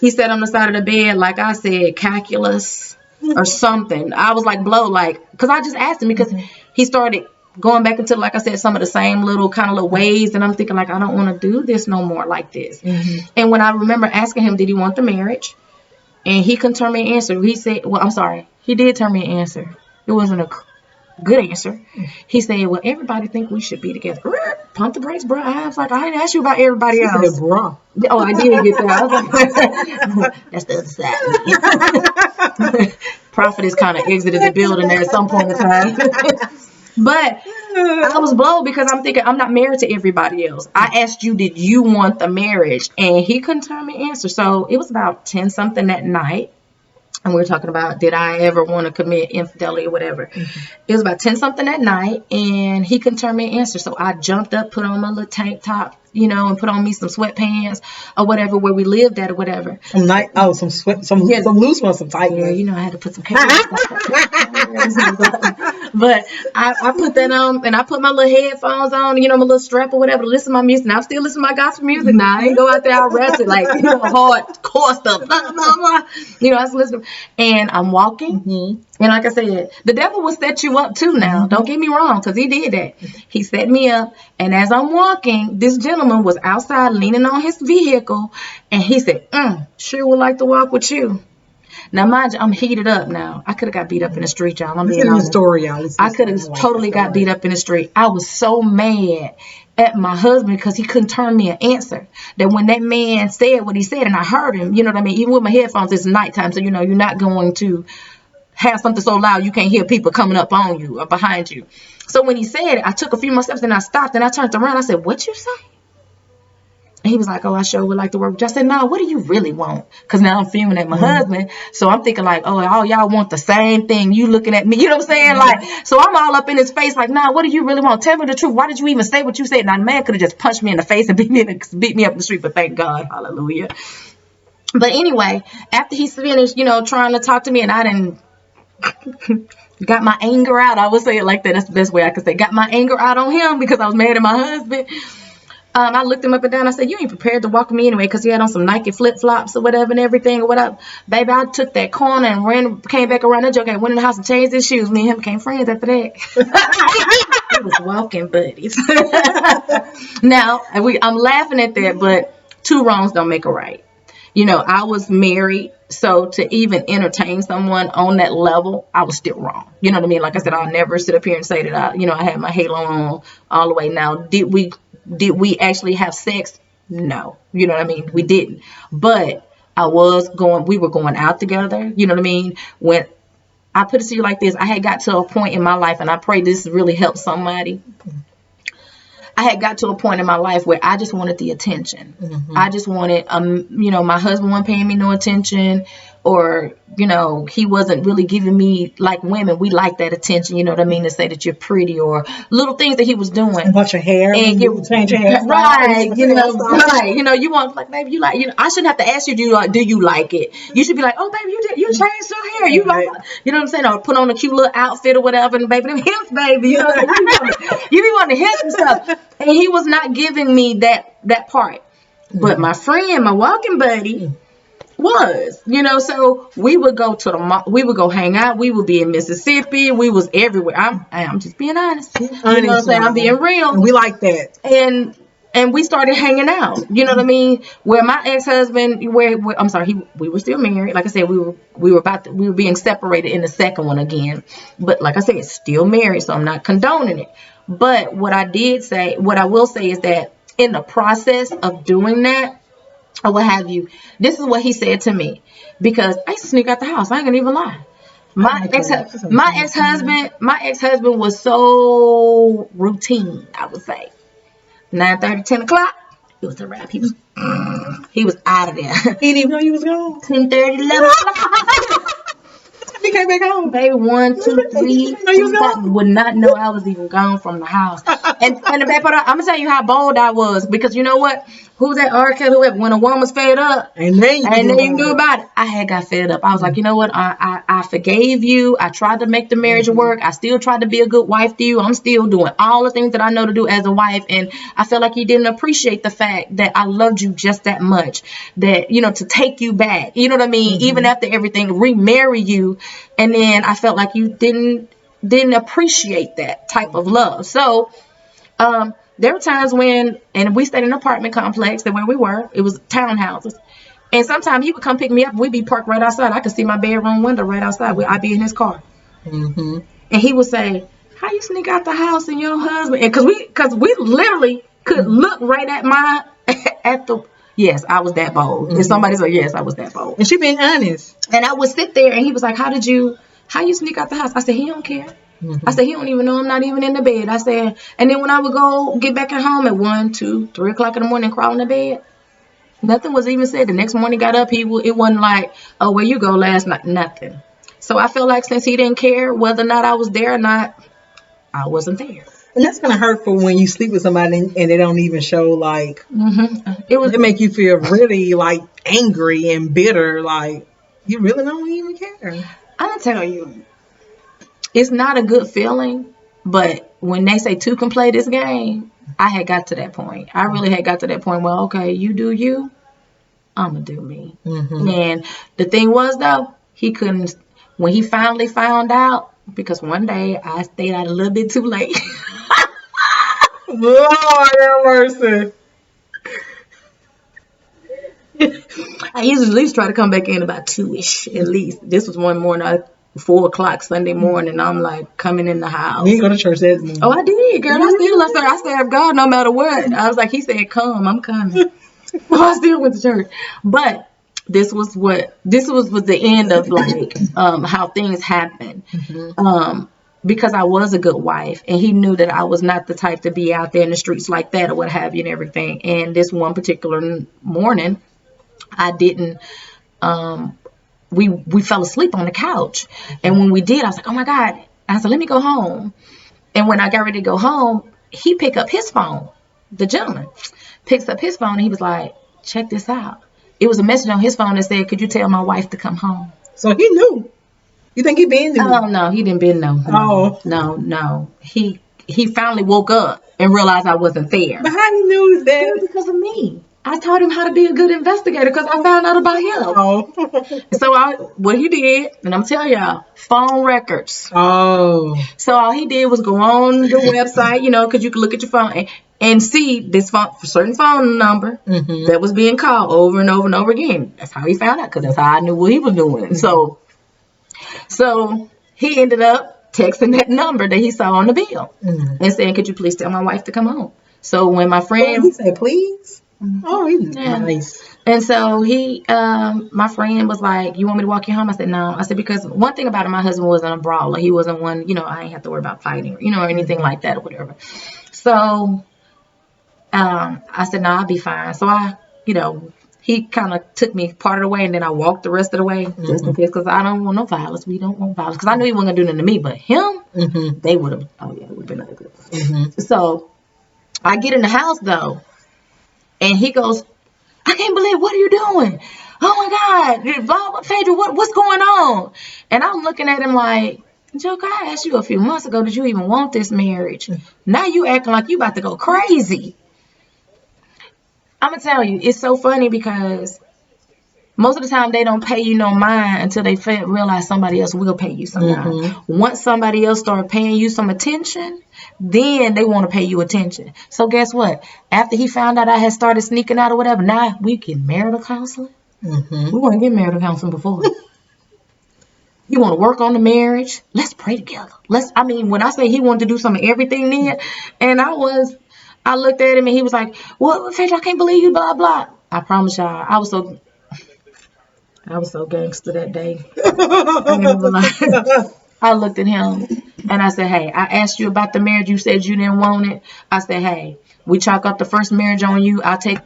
He sat on the side of the bed, like I said, calculus or something. I was like, blow, because I just asked him because he started going back into, like I said, some of the same little ways. And I'm thinking, I don't want to do this no more like this. And when I remember asking him, did he want the marriage? And he couldn't turn me an answer. He said, well, I'm sorry. He did turn me an answer. It wasn't a good answer. He said, well, everybody think we should be together. Pump the brakes, bro. I was like, I didn't ask you about everybody else. Bro. Oh, I did get that. I was like, that's the other side. Prophet is kind of exited the building there at some point in time. But I was blown because I'm thinking I'm not married to everybody else. I asked you, did you want the marriage? And he couldn't turn me an answer. So it was about 10 something that night. And we were talking about, did I ever want to commit infidelity or whatever? It was about 10 something that night, and he couldn't turn me an answer. So I jumped up, put on my little tank top, and put on me some sweatpants or whatever, where we lived at or whatever. Some loose ones, some tight ones. Yeah, I had to put some But I put that on, and I put my little headphones on, my little strap or whatever to listen to my music. Now I'm still listening to my gospel music now. I ain't go out there all ratchet, hardcore stuff. Blah, blah, blah. I was listening. And I'm walking. And like I said, the devil will set you up too now. Don't get me wrong, because he did that. He set me up. And as I'm walking, this gentleman was outside leaning on his vehicle. And he said, sure would like to walk with you. Now, mind you, I'm heated up now. I could have got beat up in the street, y'all. I'm being honest. I could have totally got beat up in the street. I was so mad at my husband because he couldn't turn me an answer. That when that man said what he said, and I heard him, you know what I mean? Even with my headphones, it's nighttime, so, you're not going to have something so loud you can't hear people coming up on you or behind you. So when he said it, I took a few more steps, and I stopped, and I turned around. I said, what you say? And he was like, oh, I sure would like to work with you. I said, no, what do you really want? Because now I'm fuming at my husband. So I'm thinking all y'all want the same thing. You looking at me, you know what I'm saying? So I'm all up in his face what do you really want? Tell me the truth. Why did you even say what you said? Now, the man could have just punched me in the face and beat me up in the street, but thank God. Hallelujah. But anyway, after he's finished, trying to talk to me, and I didn't got my anger out. I would say it like that. That's the best way I could say. Got my anger out on him because I was mad at my husband. I looked him up and down. I said, you ain't prepared to walk with me anyway, because he had on some Nike flip-flops or whatever and everything or whatever. Baby, I took that corner and came back around that joke and went in the house and changed his shoes. Me and him became friends after that. We was walking buddies. Now, I'm laughing at that, but two wrongs don't make a right. I was married, so to even entertain someone on that level, I was still wrong. You know what I mean? Like I said, I'll never sit up here and say that I had my halo on all the way. Now, did we actually have sex? No. You know what I mean? We didn't. But we were going out together. You know what I mean? When I put it to you like this, I had got to a point in my life, and I pray this really helps somebody. I had got to a point in my life where I just wanted the attention. I just wanted, my husband wasn't paying me no attention, or, he wasn't really giving me, like women, we like that attention, you know what I mean, to say that you're pretty, or little things that he was doing. About your hair. And you change your hair. Right. Right. You want, like, maybe you like, I shouldn't have to ask you, do you like it? You should be like, oh, baby, you changed your hair. You like, you know what I'm saying? Or put on a cute little outfit or whatever, and baby, them hips, baby. You know what I'm saying? You be wanting to hit some stuff. And he was not giving me that part. But my friend, my walking buddy, was, so we would go to we would go hang out. We would be in Mississippi. We was everywhere. I'm just being honest. You know what I'm saying? I'm being real. We like that. And we started hanging out. You know what I mean? Where my ex-husband, I'm sorry, we were still married. Like I said, we were being separated in the second one again. But like I said, still married, so I'm not condoning it. But what I will say is that in the process of doing that, or what have you. This is what he said to me, because I used to sneak out the house. I ain't gonna even lie. My ex-husband was so routine, I would say. 9:30, 10 o'clock, it was a wrap. He was out of there. He didn't even know you was gone. 10:30, 11 o'clock. He came back home. Baby, 1, 2, 3, would not know I was even gone from the house. And the back part, I'm gonna tell you how bold I was, because you know what? Who's that R. Kelly? Whoever, when a woman's fed up, and then you can do about it. I had got fed up. I was like, you know what? I forgave you. I tried to make the marriage work. I still tried to be a good wife to you. I'm still doing all the things that I know to do as a wife, and I felt like you didn't appreciate the fact that I loved you just that much, that, you know, to take you back. You know what I mean? Even after everything, remarry you, and then I felt like you didn't appreciate that type of love. So there were times when, and we stayed in an apartment complex, that where we were, it was townhouses. And sometimes he would come pick me up, and we'd be parked right outside. I could see my bedroom window right outside. I'd be in his car. And he would say, how you sneak out the house and your husband? And because we literally could look right at yes, I was that bold. And somebody said, yes, I was that bold. And she being honest. And I would sit there, and he was like, how you sneak out the house? I said, he don't care. I said, he don't even know I'm not even in the bed. I said, and then when I would go get back at home at 1, 2, 3 o'clock in the morning, crawl in the bed, nothing was even said. The next morning got up, it wasn't like, oh, where you go last night? Nothing. So I feel like since he didn't care whether or not I was there or not, I wasn't there. And that's kind of hurtful when you sleep with somebody and they don't even show, like, it make you feel really, like, angry and bitter, like, you really don't even care. I'm going to tell you, it's not a good feeling, but when they say two can play this game, I had got to that point. I really had got to that point where, okay, you do you, I'm going to do me. And the thing was, though, he couldn't, when he finally found out, because one day I stayed out a little bit too late. Lord have mercy. I usually at least try to come back in about 2-ish, at least. This was one morning, 4 o'clock Sunday morning, I'm like coming in the house. You didn't go to church that morning. Oh, I did, girl. I served God no matter what. I was like, he said, come, I'm coming. Well, I still went to church. But this was the end of, like, how things happened. Because I was a good wife, and he knew that I was not the type to be out there in the streets like that or what have you and everything. And this one particular morning, I didn't, we fell asleep on the couch. And when we did, I was like, oh my God. I said, let me go home. And when I got ready to go home, he picked up his phone. The gentleman picks up his phone, and he was like, check this out. It was a message on his phone that said, could you tell my wife to come home? So he knew. You think he been there? Oh, no, he didn't been no. No. He finally woke up and realized I wasn't there. But how he knew that? Because of me. I taught him how to be a good investigator because I found out about him. Oh. So what he did, and I'm telling y'all, phone records. Oh. So all he did was go on the website, because you can look at your phone and see this certain phone number that was being called over and over and over again. That's how he found out, because that's how I knew what he was doing. So he ended up texting that number that he saw on the bill and saying, could you please tell my wife to come home? So when my friend... he said, please? Oh, he's nice. And so my friend was like, you want me to walk you home? I said, no. I said, because one thing about it, my husband wasn't a brawler. He wasn't one, I ain't have to worry about fighting, or anything like that or whatever. So I said, no, I'll be fine. So he kind of took me part of the way, and then I walked the rest of the way just in case, because I don't want no violence. We don't want violence, because I knew he wasn't going to do nothing to me, but him, they would have, it would have been ugly. So I get in the house, though, and he goes, I can't believe, what are you doing? Oh my God, Phaedra, what's going on? And I'm looking at him like, Joker, I asked you a few months ago, did you even want this marriage? Now you acting like you about to go crazy. I'm going to tell you, it's so funny because most of the time they don't pay you no mind until they realize somebody else will pay you some mind. Once somebody else start paying you some attention, then they want to pay you attention. So guess what? After he found out I had started sneaking out or whatever, now we get marital counseling. We want to get marital counseling before. You want to work on the marriage? Let's pray together. When I say he wanted to do some of everything then, and I looked at him and he was like, well, Phaedra, I can't believe you, blah, blah. I promise y'all, I was so gangster that day. I ain't even lie. I looked at him and I said, hey, I asked you about the marriage. You said you didn't want it. I said, hey, we chalk up the first marriage on you. I said,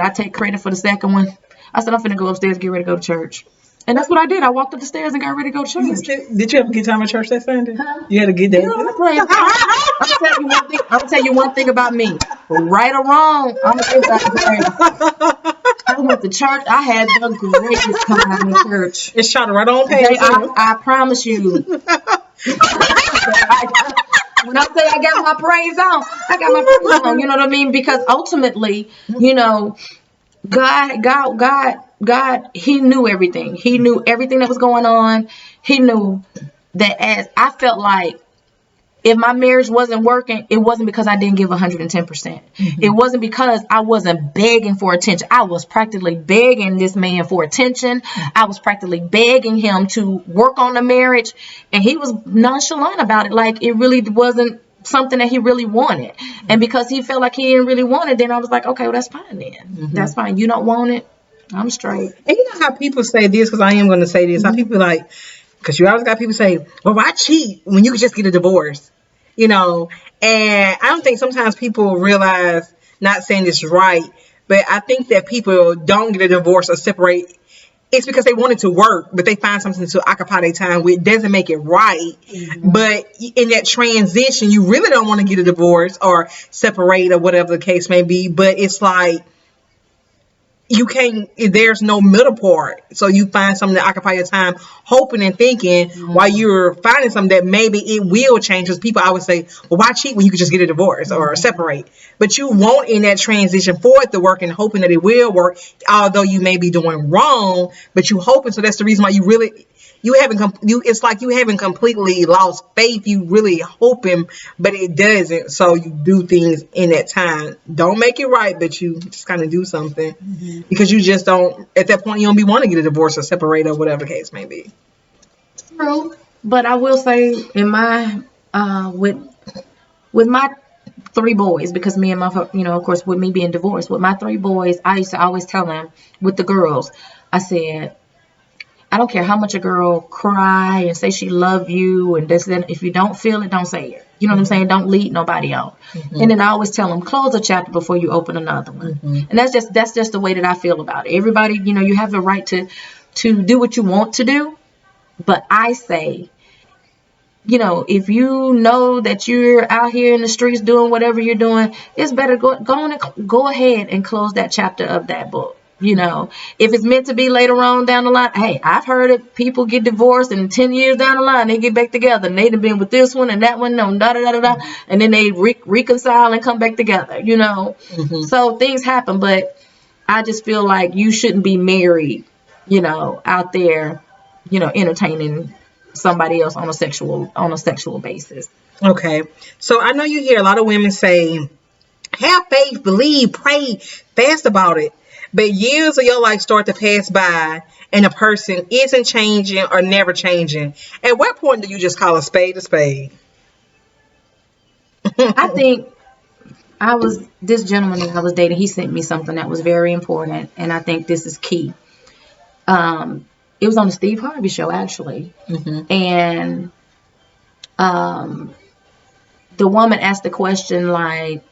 I take credit for the second one. I said, I'm finna go upstairs, get ready to go to church. And that's what I did. I walked up the stairs and got ready to go to church. Did you have a good time at church that Sunday? Huh? You had a good day. Yeah, I'm gonna tell you one thing about me. Right or wrong, I'm gonna tell you about I went to church. I had the greatest time in church. It's shot right on page. I promise you. When I say I got my praise on, I got my praise on. You know what I mean? Because ultimately, you know, God, He knew everything. He knew everything that was going on. He knew that as I felt like if my marriage wasn't working, it wasn't because I didn't give 110%. It wasn't because I wasn't begging for attention. I was practically begging this man for attention. I was practically begging him to work on the marriage. And he was nonchalant about it. Like it really wasn't something that he really wanted. And because he felt like he didn't really want it, then I was like, okay, well, that's fine then. That's fine. You don't want it. I'm straight. And you know how people say this, because I am going to say this. How people like, because you always got people say, well, why cheat when you could just get a divorce? You know, and I don't think sometimes people realize, not saying this right, but I think that people don't get a divorce or separate. It's because they want it to work, but they find something to occupy their time with. It doesn't make it right. But in that transition, you really don't want to get a divorce or separate or whatever the case may be. But it's like, you can't, there's no middle part. So you find something to occupy your time, hoping and thinking while you're finding something that maybe it will change. Because people always say, well, why cheat when you could just get a divorce or separate? But you want in that transition for it to work and hoping that it will work, although you may be doing wrong, but you hoping. So that's the reason why you really, it's like you haven't completely lost faith. You really hoping, but it doesn't. So you do things in that time. Don't make it right, but you just kind of do something because you just don't. At that point, you don't be want to get a divorce or separate or whatever the case may be. True, but I will say in my with my 3 boys, because me and my, you know, of course, with me being divorced, with my 3 boys, I used to always tell them with the girls, I said, I don't care how much a girl cry and say she love you and this, then if you don't feel it, don't say it. You know what I'm saying? Don't lead nobody on. And then I always tell them, close a chapter before you open another one. And that's just the way that I feel about it. Everybody, you know, you have the right to do what you want to do. But I say, you know, if you know that you're out here in the streets doing whatever you're doing, it's better go ahead and close that chapter of that book. You know, if it's meant to be later on down the line, hey, I've heard it. People get divorced and 10 years down the line, they get back together and they've been with this one and that one, no, da da da da, and then they reconcile and come back together. You know, so things happen, but I just feel like you shouldn't be married, you know, out there, you know, entertaining somebody else on a sexual basis. Okay, so I know you hear a lot of women say, have faith, believe, pray, fast about it. But years of your life start to pass by and a person isn't changing or never changing. At what point do you just call a spade a spade? I think this gentleman that I was dating, he sent me something that was very important. And I think this is key. It was on the Steve Harvey show, actually. And the woman asked the question like,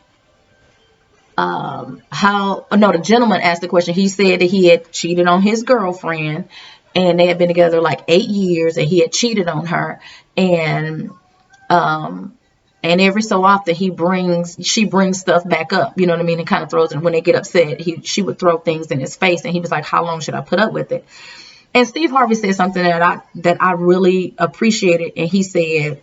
the gentleman asked the question. He said that he had cheated on his girlfriend and they had been together like 8 years and he had cheated on her. And every so often she brings stuff back up, you know what I mean? And kind of throws it. When they get upset, she would throw things in his face and he was like, how long should I put up with it? And Steve Harvey said something that I really appreciated. And he said,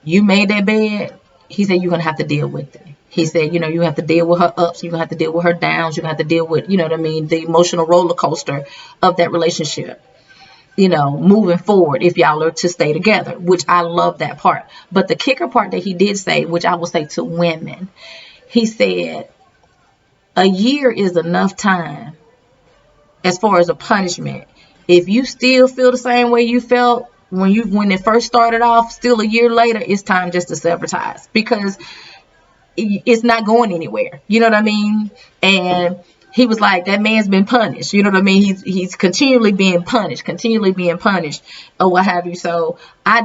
you made that bed. He said, you're going to have to deal with it. He said, you know, you have to deal with her ups. You're going to have to deal with her downs. You're going to have to deal with, you know what I mean, the emotional roller coaster of that relationship, you know, moving forward if y'all are to stay together, which I love that part. But the kicker part that he did say, which I will say to women, he said, a year is enough time as far as a punishment. If you still feel the same way you felt when it first started off, still a year later, it's time just to sever ties, because it's not going anywhere. You know what I mean? And he was like, that man's been punished. You know what I mean? He's continually being punished, or what have you. So I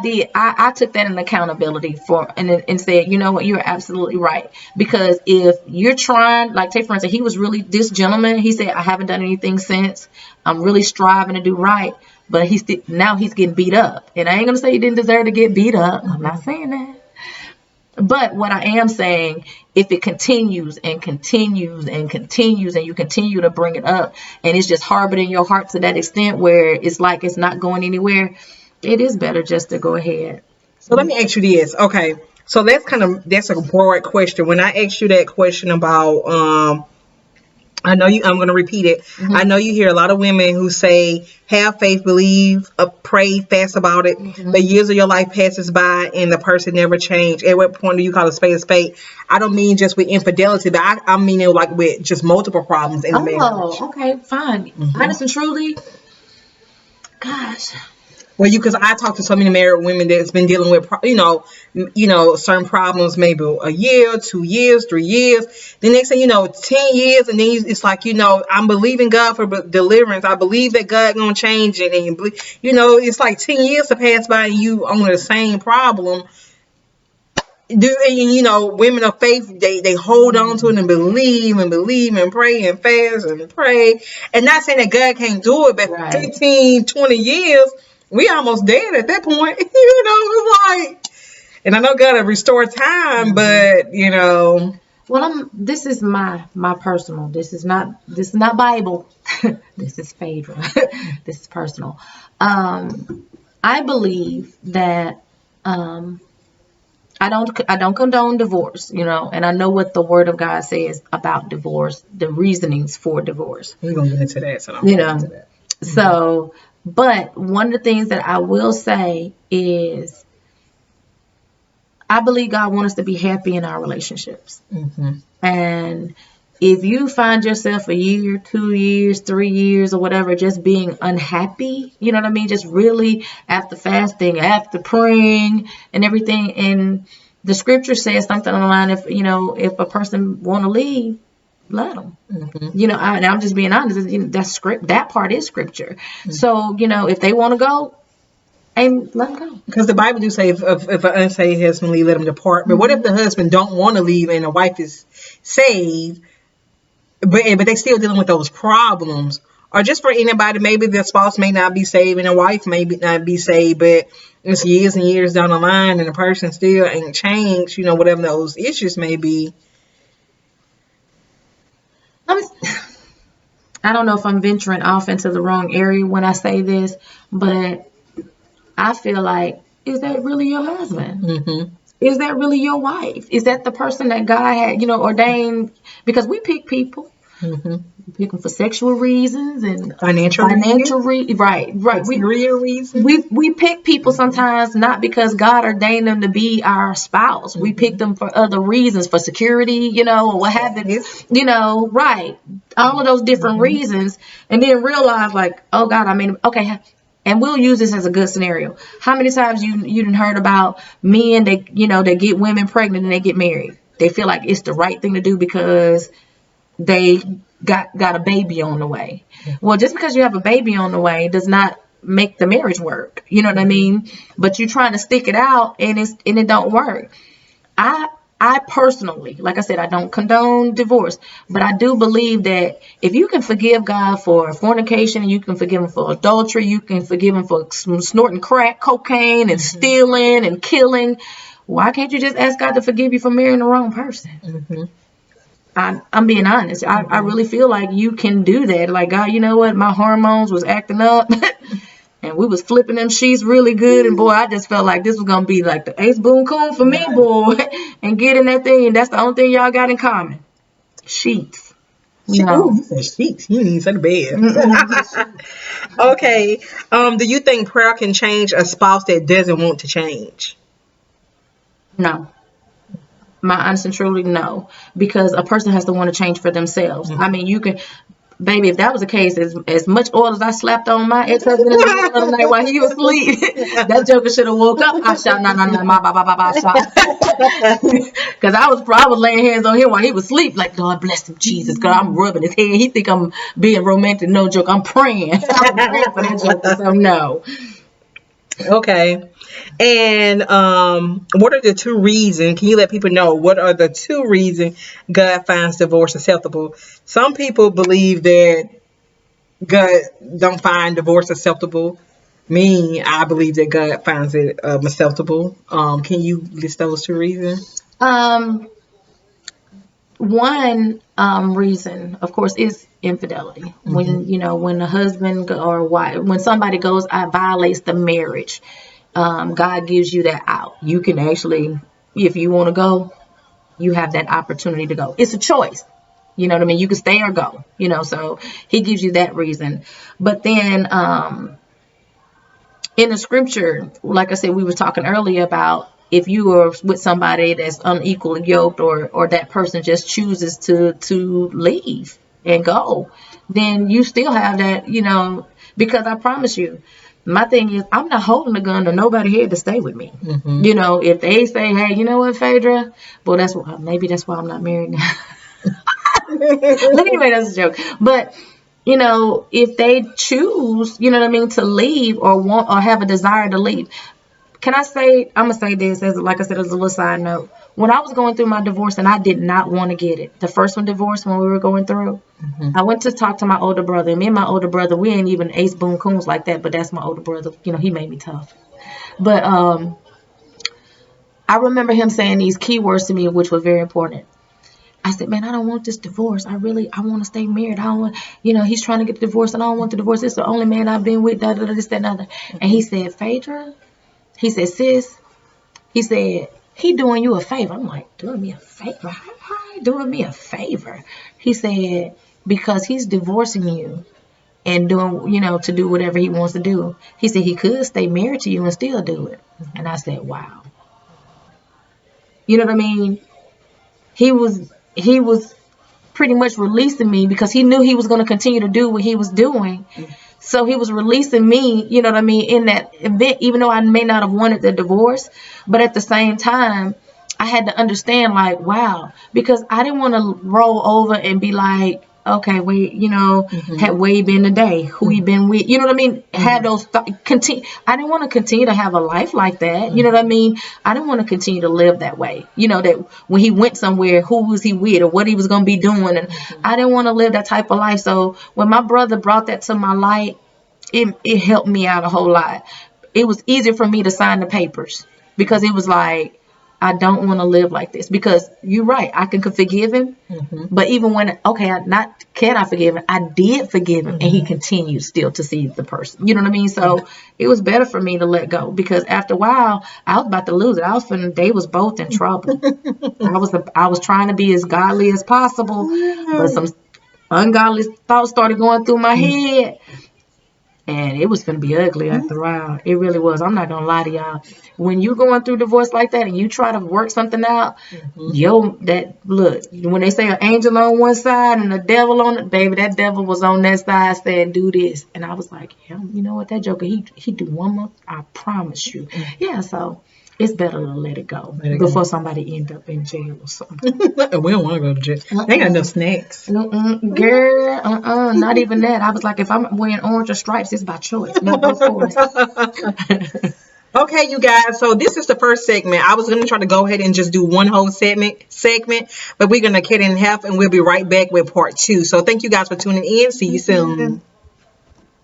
took that in accountability and said, you know what, you're absolutely right. Because if you're trying, like, take for instance, he was really, this gentleman, he said, I haven't done anything since. I'm really striving to do right. But now he's getting beat up. And I ain't gonna say he didn't deserve to get beat up. I'm not saying that. But what I am saying, if it continues and continues and continues, and you continue to bring it up, and it's just harbored in your heart to that extent where it's like it's not going anywhere, it is better just to go ahead. So let me ask you this. Okay. So that's a broad question. When I asked you that question about I'm going to repeat it. Mm-hmm. I know you hear a lot of women who say, have faith, believe, pray, fast about it. Mm-hmm. But years of your life passes by and the person never changed. At what point do you call a spade a spade? I don't mean just with infidelity, but I mean it like with just multiple problems in the marriage. Oh, okay, fine. Mm-hmm. Honest and truly, gosh. Well, because I talk to so many married women that's been dealing with, certain problems, maybe a year, 2 years, 3 years. The next thing 10 years, and then it's like, I'm believing God for deliverance. I believe that God gonna change it, and it's like 10 years to pass by, and you on the same problem. Women of faith, they hold on to it and believe and pray and fast and pray. And not saying that God can't do it, but Right. 15, 20 years, we almost dead at that point. It's like, and I know God will restore time, but Well, this is my personal. This is not Bible. This is Phaedra. This is personal. I believe that I don't condone divorce, and I know what the Word of God says about divorce, the reasonings for divorce. We're gonna get into that, so don't get into that. So, but one of the things that I will say is, I believe God wants us to be happy in our relationships. Mm-hmm. And if you find yourself a year, 2 years, 3 years, or whatever, just being unhappy, you know what I mean? Just really, after fasting, after praying and everything. And the scripture says something on the line, if a person want to leave, let them. Mm-hmm. I'm just being honest. That part is scripture. Mm-hmm. So, if they want to go, and let them go. Because the Bible do say if an unsaved husband leave, let him depart. But what if the husband don't want to leave and the wife is saved, but they still dealing with those problems? Or just for anybody, maybe the spouse may not be saved and the wife may not be saved, but it's years and years down the line and the person still ain't changed, whatever those issues may be. I don't know if I'm venturing off into the wrong area when I say this, but I feel like, is that really your husband? Mm-hmm. Is that really your wife? Is that the person that God had, ordained? Because we pick people. Mm-hmm. We pick them for sexual reasons and financial reasons. Right. Real reasons. We pick people sometimes not because God ordained them to be our spouse. Mm-hmm. We pick them for other reasons, for security, or what have you. Right. All of those different reasons. And then realize, like, oh God, okay. And we'll use this as a good scenario. How many times you done heard about men that, they get women pregnant and they get married? They feel like it's the right thing to do because they got a baby on the way. Well, just because you have a baby on the way does not make the marriage work. You know what I mean? But you're trying to stick it out and it don't work. I personally, like I said, I don't condone divorce, but I do believe that if you can forgive God for fornication, you can forgive him for adultery, you can forgive him for snorting crack, cocaine, and stealing and killing. Why can't you just ask God to forgive you for marrying the wrong person? Mm-hmm. I'm being honest. I really feel like you can do that. Like, God, you know what? My hormones was acting up. And we was flipping them sheets really good. And boy, I just felt like this was going to be like the ace boon coon for me, boy. And get in that thing. And that's the only thing y'all got in common. Sheets. Oh, you said sheets. You didn't even say the bed. Okay. Do you think prayer can change a spouse that doesn't want to change? No. My honest and truly, no. Because a person has to want to change for themselves. Mm-hmm. I mean, you can... Baby, if that was the case, as much oil as I slapped on my ex-husband in the middle of the night while he was asleep, that joker should have woke up. I shot, no, no, no, ma, ba, ba, ba, ba, shot. Because I was laying hands on him while he was asleep, like, Lord bless him, Jesus. God, I'm rubbing his head. He think I'm being romantic. No joke. I'm praying. I'm praying for that joker. So no. Okay. And what are the two reasons? Can you let people know what are the two reasons God finds divorce acceptable? Some people believe that God don't find divorce acceptable. Me, I believe that God finds it acceptable. Can you list those two reasons? Um, One reason, of course, is infidelity. When when a husband or wife, when somebody goes, violates the marriage, God gives you that out. You can actually, if you want to go, you have that opportunity to go. It's a choice. You know what I mean? You can stay or go. So He gives you that reason. But then, in the scripture, like I said, we were talking earlier about if you are with somebody that's unequally yoked, or that person just chooses to leave and go, then you still have that, because I promise you, my thing is, I'm not holding a gun to nobody here to stay with me. If they say, hey, you know what, Phaedra, well, maybe that's why I'm not married now. But anyway, that's a joke. But if they choose, to leave, or want, or have a desire to leave. Can I say, I'm going to say this, as like I said, as a little side note. When I was going through my divorce, and I did not want to get it, the first one divorce, when we were going through, I went to talk to my older brother. And me and my older brother, we ain't even ace boon coons like that, but that's my older brother. He made me tough. But I remember him saying these key words to me, which were very important. I said, man, I don't want this divorce. I want to stay married. I don't want, he's trying to get the divorce, and I don't want the divorce. It's the only man I've been with, this, that, and other. And he said, Phaedra, he said, sis, he said, he doing you a favor. I'm like, doing me a favor? How he doing me a favor? He said, because he's divorcing you and doing, to do whatever he wants to do. He said he could stay married to you and still do it. And I said, wow. You know what I mean? He was pretty much releasing me, because he knew he was going to continue to do what he was doing. So he was releasing me, you know what I mean, in that event, even though I may not have wanted the divorce. But at the same time, I had to understand, like, wow, because I didn't want to roll over and be like, okay, wait, where you been today? Who you been with? You know what I mean? Have those continue. I didn't want to continue to have a life like that. You know what I mean? I didn't want to continue to live that way. That when he went somewhere, who was he with, or what he was going to be doing, and I didn't want to live that type of life. So when my brother brought that to my light, it helped me out a whole lot. It was easier for me to sign the papers, because it was like, I don't want to live like this. Because you're right, I can forgive him. But even when, can I forgive him? I did forgive him, and he continued still to see the person. You know what I mean? So it was better for me to let go, because after a while, I was about to lose it. They was both in trouble. I was trying to be as godly as possible, but some ungodly thoughts started going through my head. And it was going to be ugly after a while. It really was. I'm not going to lie to y'all. When you going through divorce like that and you try to work something out, look, when they say an angel on one side and a devil on it, baby, that devil was on that side saying, do this. And I was like, yeah, you know what, that joker, he do one more, I promise you. Yeah, so it's better to let it go before somebody end up in jail or something. We don't want to go to jail. They got no snacks. Girl, not even that. I was like, if I'm wearing orange or stripes, it's by choice, not by force. Okay, you guys. So this is the first segment. I was going to try to go ahead and just do one whole segment, but we're going to cut it in half, and we'll be right back with part 2. So thank you guys for tuning in. See you soon.